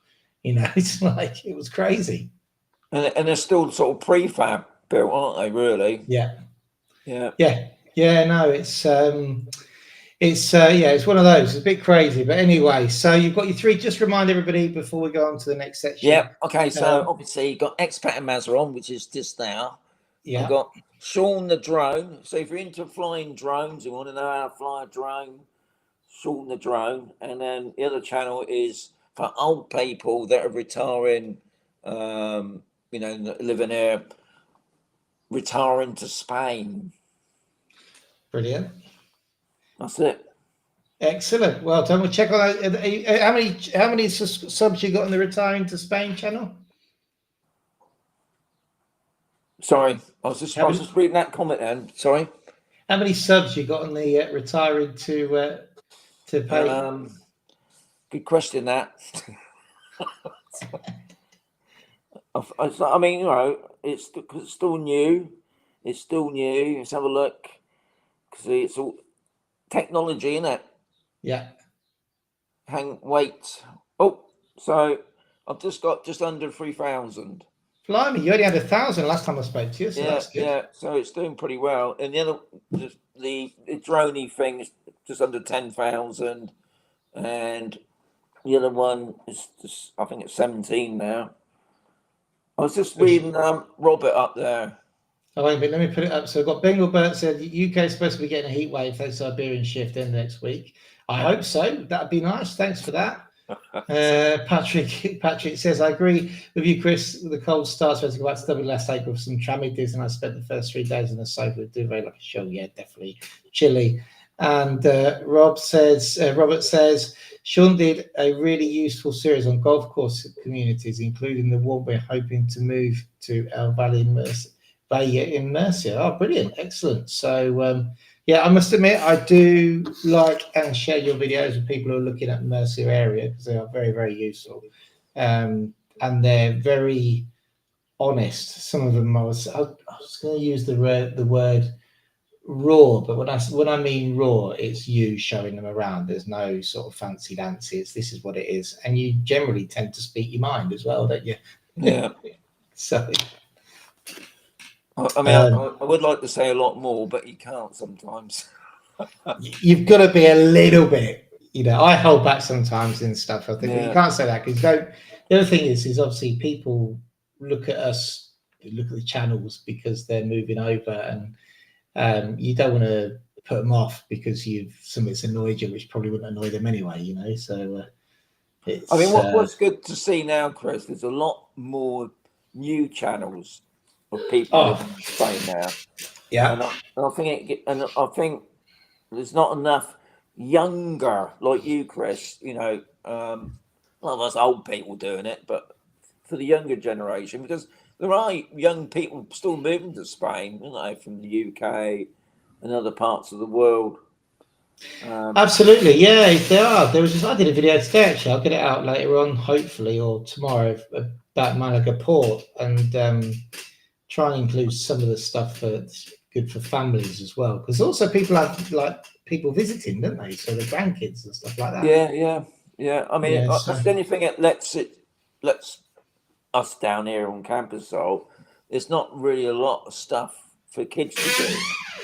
You know, it's like, it was crazy. And they're still sort of prefab built, aren't they? Really? Yeah. Yeah. Yeah. Yeah. No, it's one of those. It's a bit crazy, but anyway. So you've got your three. Just remind everybody before we go on to the next section. Yeah. Okay. So obviously, you've got Expat and Mazarrón, which is just now. Yeah. I've got Shaun the drone. So if you're into flying drones, you want to know how to fly a drone, Shaun the drone. And then the other channel is for old people that are retiring, you know, living here, retiring to Spain. Brilliant. That's it. Excellent. Well done. We'll check on that. How many subs you got on the Retiring to Spain channel? Sorry, I was just reading that comment then. Sorry. How many subs you got on the Retiring to Pay? Good question, that. I mean, you know, it's still new. It's still new. Let's have a look. See, it's all technology, isn't it? Yeah. Wait. Oh, so I've just got just under 3,000. Blimey, you only had 1,000 last time I spoke to you, so that's good. Yeah, so it's doing pretty well. And the other, the droney thing is just under 10,000, and the other one is just, I think it's 17 now. I was just reading Robert up there. Oh, wait a minute, let me put it up. So I've got Bengal Bert said UK is supposed to be getting a heat wave thanks to Siberian shift in next week. I hope so. That'd be nice. Thanks for that. Patrick says, I agree with you, Chris. The cold starts to go back to double last April with some trammies, and I spent the first 3 days on the sofa with Duvet like a show. Yeah, definitely chilly. And Robert says, Shaun did a really useful series on golf course communities, including the one we're hoping to move to El Valle in Murcia. Oh, brilliant. Excellent. So, yeah, I must admit, I do like and share your videos with people who are looking at the Murcia area because they are very, very useful. And they're very honest. Some of them, I was going to use the word raw, but when I mean raw, it's you showing them around. There's no sort of fancy dances. This is what it is. And you generally tend to speak your mind as well, don't you? Yeah. So... I mean, I would like to say a lot more, but you can't sometimes. You've got to be a little bit, you know, I hold back sometimes and stuff. I think you can't say that because the other thing is obviously people look at us, look at the channels because they're moving over, and you don't want to put them off because something's annoyed you, which probably wouldn't annoy them anyway, you know. So, I mean, what's good to see now, Chris, there's a lot more new channels of people living in Spain now. Yeah, and I think there's not enough younger like you, Chris. You know, well, us old people doing it, but for the younger generation, because there are young people still moving to Spain, you know, from the UK and other parts of the world. Absolutely, yeah, there are. I did a video today actually. I'll get it out later on, hopefully, or tomorrow about Malaga Port, and try and include some of the stuff that's good for families as well, because also people have like people visiting, don't they? So the grandkids and stuff like that. Yeah. I mean, that's the only thing that lets us down here on campus. So there's not really a lot of stuff for kids to do.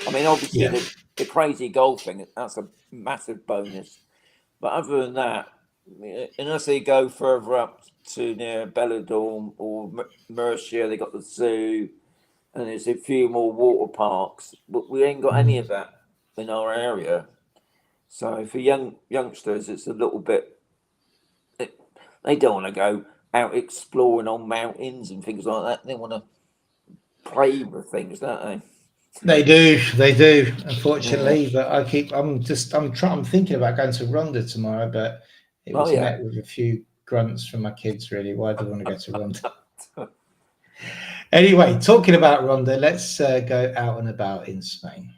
I mean, obviously the crazy golfing, that's a massive bonus. But other than that, unless they go further up to near Belladorm or Murcia, they got the zoo, and there's a few more water parks, but we ain't got any of that in our area. So for youngsters, it's a little bit. They don't want to go out exploring on mountains and things like that. They want to play with things, don't they? They do. Unfortunately, but I'm thinking about going to Ronda tomorrow, but it was met with a few grunts from my kids, really. Why do I want to go to Ronda? Anyway, talking about Ronda, let's go out and about in Spain.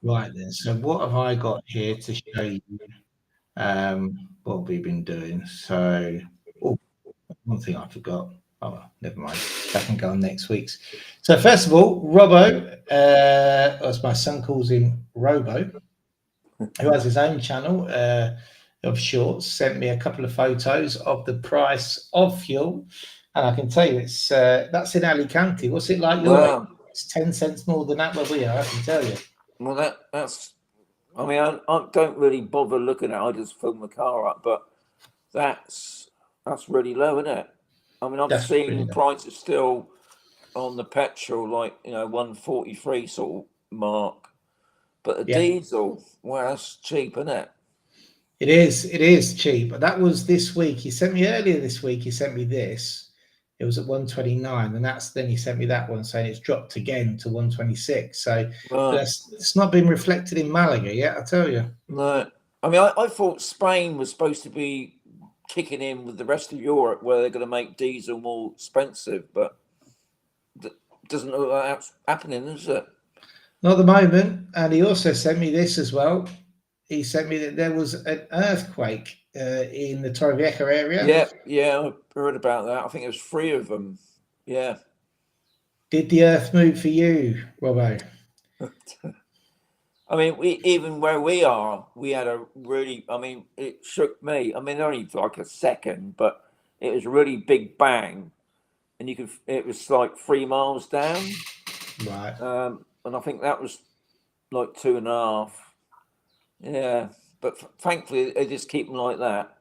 Right then, so what have I got here to show you what we've been doing? So, one thing I forgot. Oh, well, never mind. That can go on next week's. So, first of all, Robbo, as my son calls him, Robo, who has his own channel of shorts, sent me a couple of photos of the price of fuel, and I can tell you it's that's in Alicante. What's it like? Wow. It's 10 cents more than that where we are. I can tell you. Well, that's. I mean, I don't really bother looking at it. I just fill my car up, but that's really low, isn't it? I mean, I've seen really prices still on the petrol, like 143 sort of mark, but the diesel, well, that's cheap, isn't it? It is cheap. But that was this week. He sent me earlier this week. He sent me this. It was at 129, and then he sent me that one saying it's dropped again to 126. So it's not been reflected in Malaga yet, I tell you. No, I mean, I thought Spain was supposed to be kicking in with the rest of Europe, where they're going to make diesel more expensive, but that doesn't look like that's happening, is it? Not at the moment. And he also sent me this as well. He sent me that there was an earthquake in the Torrevieja area. Yeah, I heard about that. I think it was 3 of them. Yeah. Did the earth move for you, Robbo? I mean, even where we are, we had a really, I mean, it shook me. I mean, only for like a second, but it was a really big bang. And it was like 3 miles down. Right. And I think that was like 2.5. Yeah. But thankfully, they just keep them like that.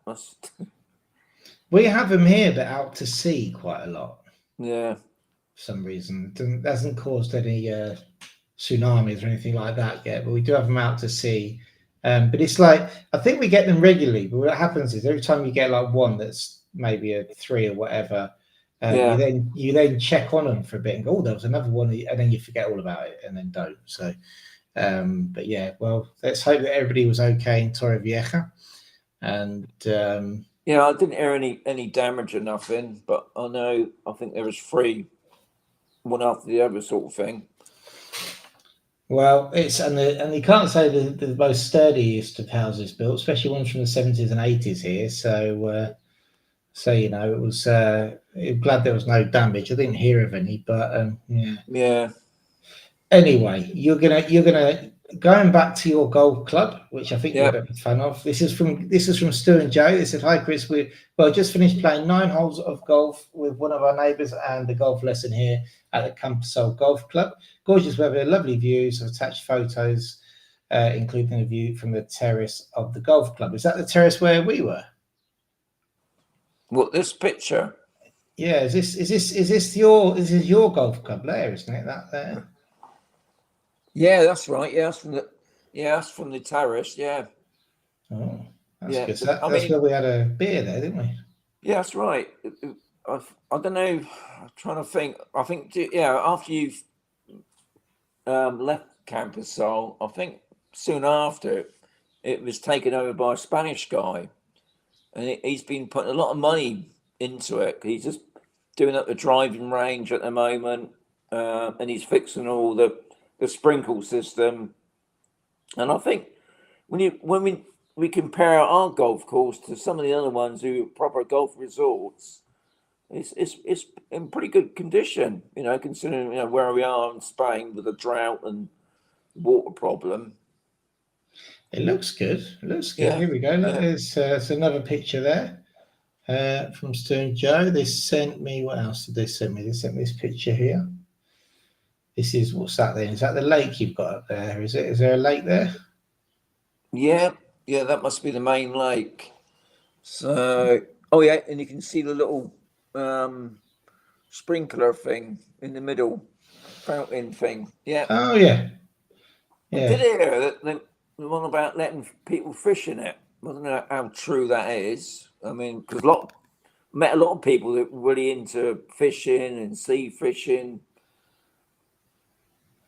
We have them here, but out to sea quite a lot. Yeah. For some reason. It hasn't caused any tsunamis or anything like that yet, but we do have them out to sea. But it's like, I think we get them regularly, but what happens is every time you get like one that's maybe a 3 or whatever, you then check on them for a bit and go, oh, there was another one, and then you forget all about it and then don't. So, but yeah, well, let's hope that everybody was okay in Torrevieja. And I didn't hear any damage or nothing, but I think there was 3, one after the other sort of thing. Well, and you can't say the most sturdiest of houses built, especially ones from the 70s and 80s here. So it was glad there was no damage. I didn't hear of any, but yeah. Anyway, you're gonna going back to your golf club, which I think you're a bit of a fan of. This is from Stu and Joe. They said, "Hi Chris, we just finished playing 9 holes of golf with one of our neighbours and the golf lesson here at the Campasol Golf Club. Gorgeous weather, lovely views. I've attached photos, including a view from the terrace of the golf club. Is that the terrace where we were? What, this picture? Yeah. Is this your golf club there? Isn't it that there? Yeah, that's right. Yeah, that's from the terrace. Yeah. Oh, that's good. So that's where we had a beer there, didn't we? Yeah, that's right. I don't know. I'm trying to think. I think after you've left Campasol, I think soon after it was taken over by a Spanish guy, and he's been putting a lot of money into it. He's just doing up the driving range at the moment, and he's fixing all the sprinkle system. And I think when we compare our golf course to some of the other ones who are proper golf resorts, it's in pretty good condition, considering where we are in Spain with a drought and water problem. It looks good. Yeah. Here we go. Look, there's another picture there from Stu and Joe. They sent me, what else did they send me? They sent me this picture here. This is, what's that then? Is that the lake you've got up there? Is there a lake there? Yeah, that must be the main lake. So, and you can see the little sprinkler thing in the middle, fountain thing. Yeah. Oh yeah. I did hear that the one about letting people fish in it. I don't know how true that is. I mean, because met a lot of people that were really into fishing and sea fishing.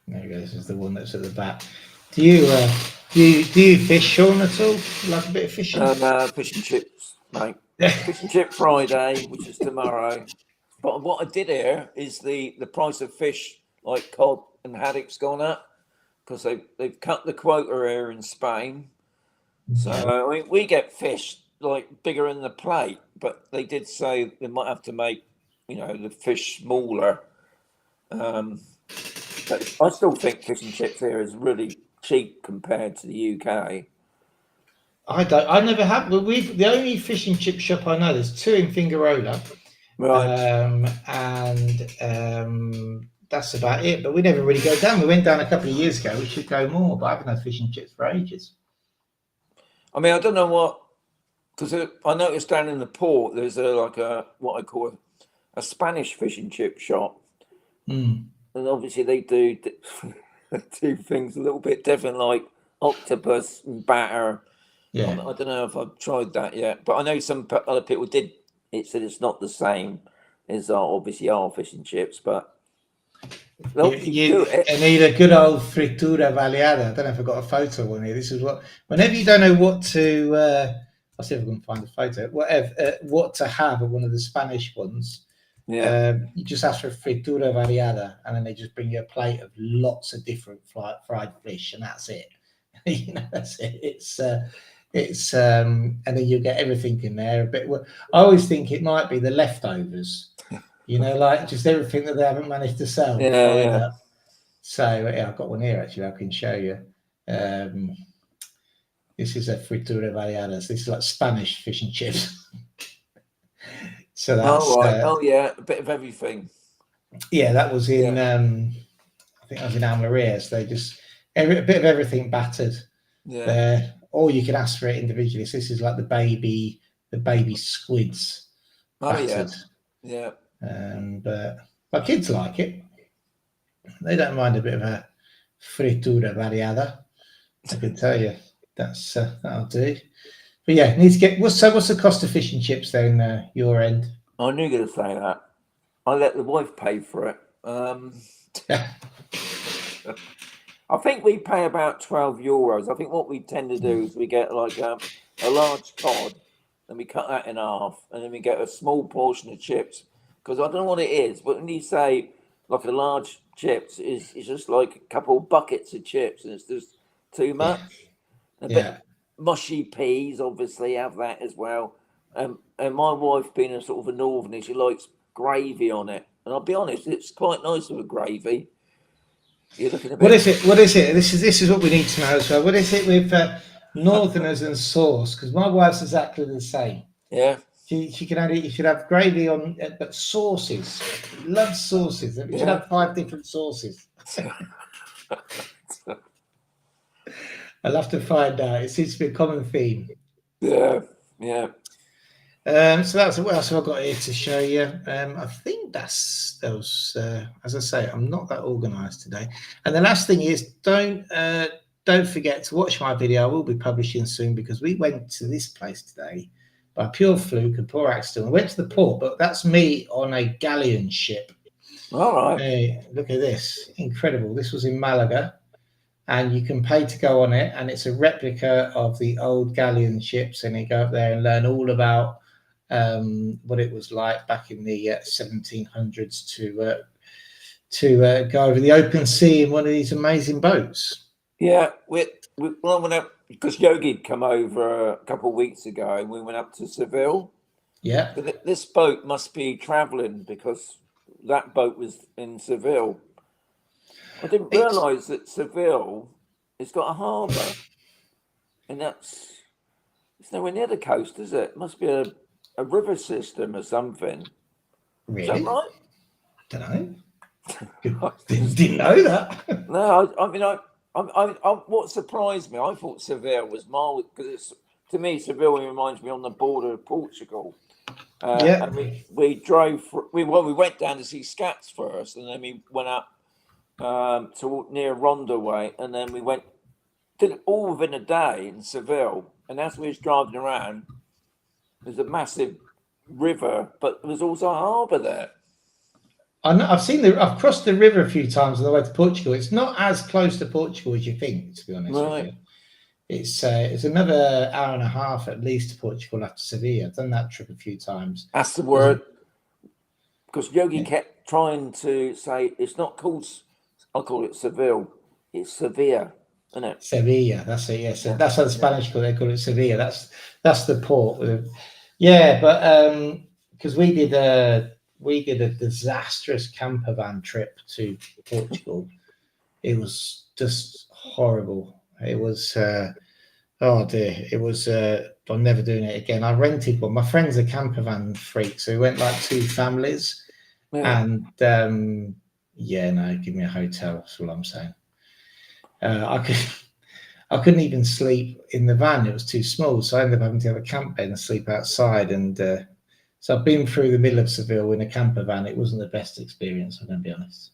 There we go. This is the one that's at the back. Do you fish, Shaun, at all? Like a bit of fishing? Fish and chips, mate. Fish and chip Friday, which is tomorrow. But what I did hear is the price of fish like cod and haddock's gone up because they've cut the quota here in Spain. So I mean, we get fish like bigger in the plate, but they did say they might have to make the fish smaller. But I still think fish and chips here is really cheap compared to the UK. I don't. I never have. Well, the only fish and chip shop I know. There's two in Fingarola, Right. and that's about it. But we never really go down. We went down a couple of years ago. We should go more, but I haven't had fish and chips for ages. I mean, I don't know what, because I noticed down in the port there's what I call a Spanish fish and chip shop, and obviously they do things a little bit different, like octopus and batter. Yeah. I don't know if I've tried that yet, but I know some other people did. It said it's not the same as obviously our fish and chips, but you need a good old fritura baleada. I don't know if I've got a photo on here. This is whenever you don't know what to, I'll see if I can find a photo. What to have at one of the Spanish ones. Yeah. You just ask for fritura variada, and then they just bring you a plate of lots of different fried fish, and that's it. That's it. And then you get everything in there. I always think it might be the leftovers. Like just everything that they haven't managed to sell. Yeah. So I've got one here actually. I can show you. This is a fritura variadas. This is like Spanish fish and chips. So that's yeah, a bit of everything. Yeah, that was in. I think that was in Almeria. So they just a bit of everything battered. Yeah. There, or you can ask for it individually. So this is like the baby squids battered. Yeah. But my kids like it. They don't mind a bit of a fritura variada. I can tell you that'll do. But yeah, need to get. What's the cost of fish and chips then? Your end? I knew you were going to say that. I let the wife pay for it. I think we pay about €12. I think what we tend to do is we get like a large cod, and we cut that in half, and then we get a small portion of chips. Because I don't know what it is, but when you say like a large chips, it's just like a couple buckets of chips, and it's just too much. A bit of mushy peas, obviously, have that as well. And my wife, being a sort of a northerner, she likes gravy on it. And I'll be honest, it's quite nice with a gravy. You're looking at What is it? This is what we need to know as well. What is it with northerners and sauce? Because my wife's exactly the same. Yeah. She should have gravy on, but sauces. She loves sauces. She should have 5 different sauces. I'll have to find out. It seems to be a common theme. Yeah. So that's what else have I got here to show you. I think those. As I say, I'm not that organised today. And the last thing is, don't forget to watch my video. I will be publishing soon because we went to this place today by pure fluke and poor accident. We went to the port, but that's me on a galleon ship. All right. Hey, look at this, incredible. This was in Malaga. And you can pay to go on it, and it's a replica of the old galleon ships. And you go up there and learn all about what it was like back in the 1700s to go over the open sea in one of these amazing boats. Yeah, we went up because Yogi'd come over a couple of weeks ago, and we went up to Seville. Yeah, but this boat must be travelling because that boat was in Seville. I didn't realise that Seville has got a harbour, and it's nowhere near the coast, is it? It must be a river system or something. Really? Is that right? I don't know. Didn't know that. No, I mean, what surprised me, I thought Seville was miles because to me Seville reminds me on the border of Portugal. And we drove. We went down to see Scats first, and then we went up to near Ronda way, and then we did it all within a day in Seville. And as we was driving around, there's a massive river, but there was also a harbour there. I've crossed the river a few times on the way to Portugal. It's not as close to Portugal as you think, to be honest with you. It's another hour and a half at least to Portugal after Sevilla. I've done that trip a few times. That's the word. Because Yogi kept trying to say it's not called, I call it Seville. It's Sevilla, isn't it? Sevilla, that's it. Yes, that's how the Spanish call it. They call it Sevilla. That's the port. Yeah, but because we did a disastrous camper van trip to Portugal. It was just horrible. It was oh dear. It was. I'm never doing it again. I rented one. My friend's a camper van freak, so we went like 2 families, and yeah, no, give me a hotel. That's all I'm saying. I couldn't even sleep in the van. It was too small, so I ended up having to have a camp bed and sleep outside. And so I've been through the middle of Seville in a camper van. It wasn't the best experience, I'm going to be honest.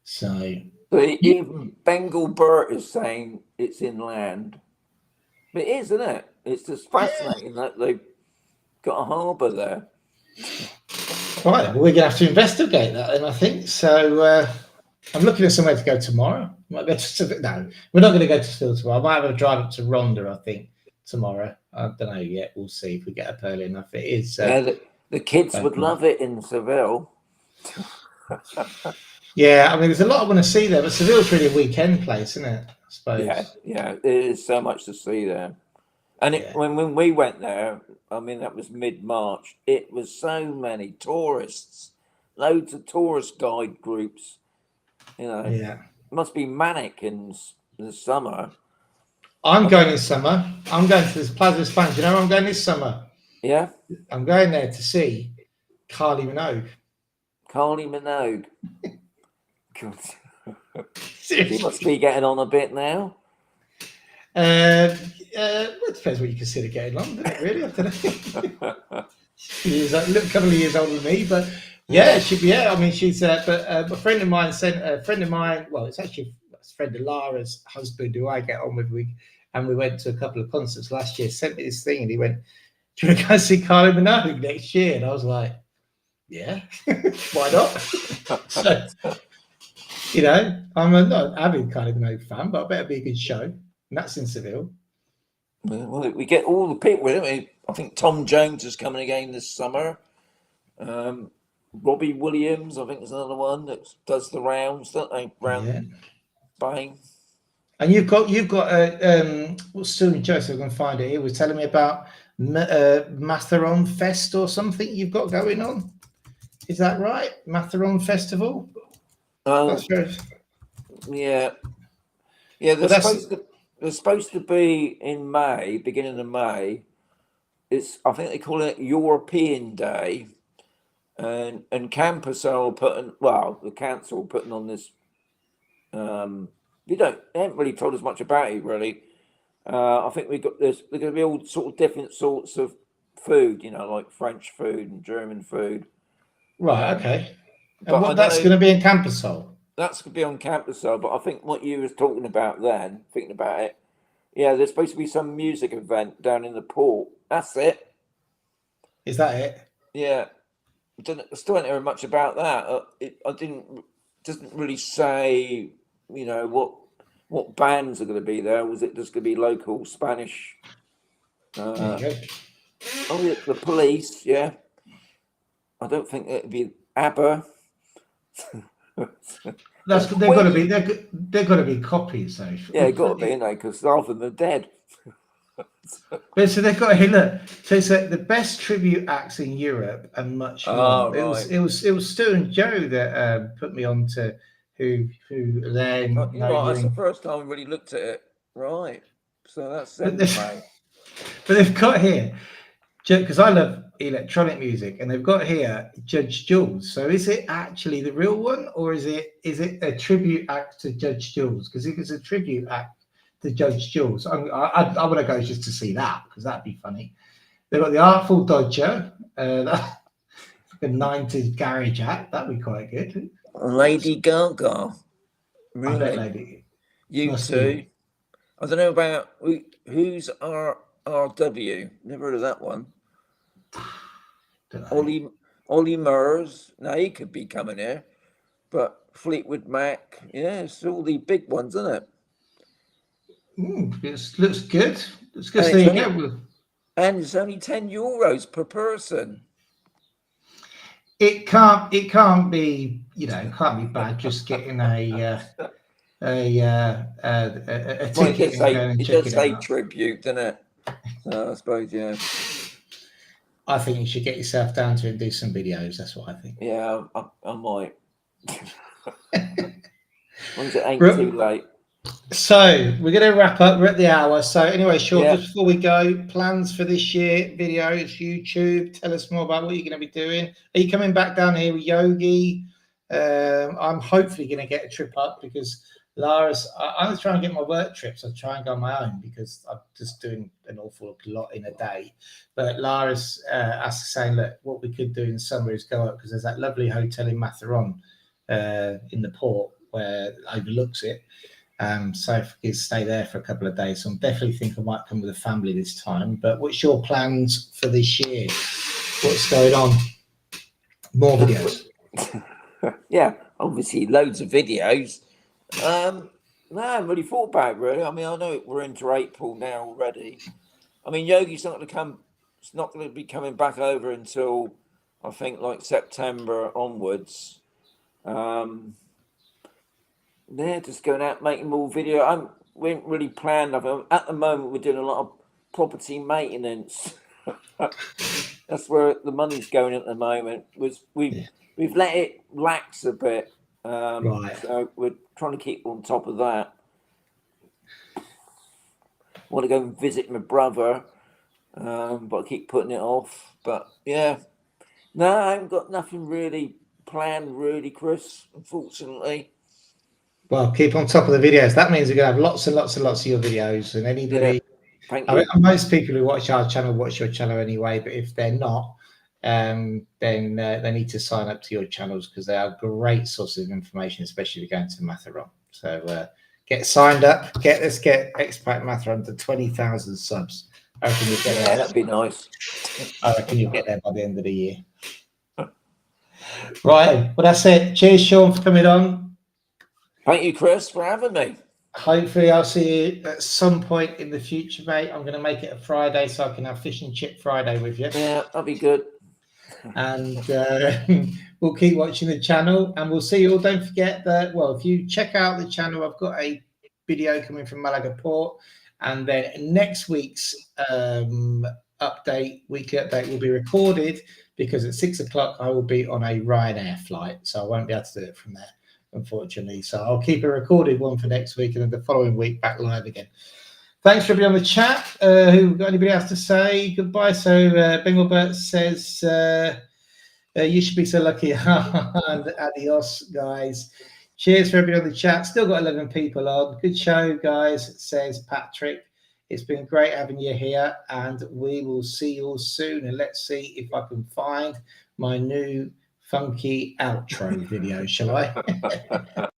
So even Bengal Bert is saying it's inland. But it is, isn't it? It's just fascinating that they've got a harbour there. Right, well, we're going to have to investigate that then, I think. So I'm looking at somewhere to go tomorrow. Might go to no, we're not going to go to Seville tomorrow. I might have a drive up to Ronda, I think, tomorrow. I don't know yet. We'll see if we get up early enough. It is. The kids would love it in Seville. Yeah, I mean, there's a lot I want to see there, but Seville's really a weekend place, isn't it? I suppose. Yeah, there is so much to see there. And when we went there, I mean, that was mid-March. It was so many tourists, loads of tourist guide groups. You know, it must be manic in the summer. I'm going this summer. I'm going to this Plaza España. Do you know where I'm going this summer? Yeah. I'm going there to see Kylie Minogue. Kylie Minogue. She must be getting on a bit now. It depends what you consider getting on, doesn't it, really? I don't know. She's a couple of years older than me, but yeah, I mean, she's. But a friend of mine sent a friend of mine. Well, it's actually a friend of Lara's husband who I get on with. We went to a couple of concerts last year. Sent me this thing, and he went, "Do you want to go see Kylie Minogue next year?" And I was like, "Yeah, why not?" So, you know, I'm not an avid Kylie Minogue fan, but I bet it'll be a good show. And that's in Seville. Well, we get all the people, don't we? I think Tom Jones is coming again this summer. Robbie Williams, I think, is another one that does the rounds, don't they? Round Spain. And you've got what's Stu and Joseph going to find it. He was telling me about Mazarrón Fest or something you've got going on. Is that right? Mazarrón Festival? Yeah. They're supposed to be in May, beginning of May. I think they call it European Day, and campus are the council putting on this. They haven't really told us much about it really. I think there's going to be all sort of different sorts of food, you know, like French food and German food. Right. Okay. And that's going to be in Campusol? That's going to be on Campusol, but I think what you was talking about then, thinking about it, there's supposed to be some music event down in the port. That's it. Is that it? Yeah. I still don't hear much about that. Doesn't really say, you know, what bands are going to be there. Was it just going to be local Spanish? The Police, yeah. I don't think it'd be ABBA. They've got to be copies though. Yeah, got to be, because half of them are dead. But so they've got look. So it's the best tribute acts in Europe and much more. Right. It was Stu and Joe that put me on to who then. That's the first time I really looked at it. Right. So that's but they've got here, because I love electronic music, and they've got here Judge Jules. So is it actually the real one, or is it a tribute act to Judge Jules? Because if it's a tribute act to Judge Jules, I want to go just to see that, because that'd be funny. They've got the Artful Dodger, like a 90s garage act. That'd be quite good. Lady Gaga. Really? U2. I don't know about who's RW. Never heard of that one. Ollie Murs. Now he could be coming here, but Fleetwood Mac. Yeah, it's all the big ones, isn't it? It looks good. Looks good. And So there you go. And it's only €10 per person. It can't be, you know, can't be bad just getting a ticket and going and it check does it say out. tribute, doesn't it? So I suppose, yeah. I think you should get yourself down to and do some videos. That's what I think. Yeah, I might. As long as it ain't too late. So we're going to wrap up. We're at the hour. So anyway, Shaun, Yeah. just before we go, plans for this year, videos, YouTube. Tell us more about what you're going to be doing. Are you coming back down here with Yogi? I'm hopefully going to get a trip up because Lara's. I was trying to get my work trips. I try and go on my own because I'm just doing an awful lot in a day. But Lara's asked, saying, look, what we could do in summer is go up because there's that lovely hotel in Mazarrón in the port where it overlooks it. So if we could stay there for a couple of days, so I'm definitely think I might come with a family this time. But what's your plans for this year? What's going on? More videos? Yeah, obviously loads of videos. No, I haven't really thought about it, really. I mean, I know we're into April now already. I mean, Yogi's not going to come. It's not going to be coming back over until I think like September onwards. Yeah, just going out making more video. We haven't really planned nothing. At the moment, we're doing a lot of property maintenance. That's where the money's going at the moment. We've let it lax a bit, Right. So we're trying to keep on top of that. Want to go and visit my brother, but I keep putting it off. But yeah, no, I haven't got nothing really planned, really, Chris. Unfortunately. Well, keep on top of the videos. That means we're going to have lots and lots and lots of your videos. And anybody, Thank I you. mean, most people who watch our channel watch your channel anyway. But if they're not, then they need to sign up to your channels because they are great sources of information, especially if you're going to Mazarrón. So get signed up. Let's get Expat Mazarrón to 20,000 subs. I reckon you'll get there. That'd be nice. I reckon you'll get there by the end of the year. Right. Well, that's it. Cheers, Shaun, for coming on. Thank you, Chris, for having me. Hopefully, I'll see you at some point in the future, mate. I'm going to make it a Friday so I can have Fish and Chip Friday with you. Yeah, that'd be good. And we'll keep watching the channel and we'll see you all. Don't forget that, well, if you check out the channel, I've got a video coming from Malaga Port. And then next week's weekly update will be recorded because at 6 o'clock I will be on a Ryanair flight. So I won't be able to do it from there, unfortunately. So I'll keep a recorded one for next week and then the following week back live again. Thanks for everybody on the chat. Who got anybody else to say goodbye? So Bengelbert says you should be so lucky. And adios, guys. Cheers for everybody on the chat. Still got 11 people on. Good show, guys, says Patrick. It's been great having you here, and we will see you all soon. And let's see if I can find my new funky outro video, shall I?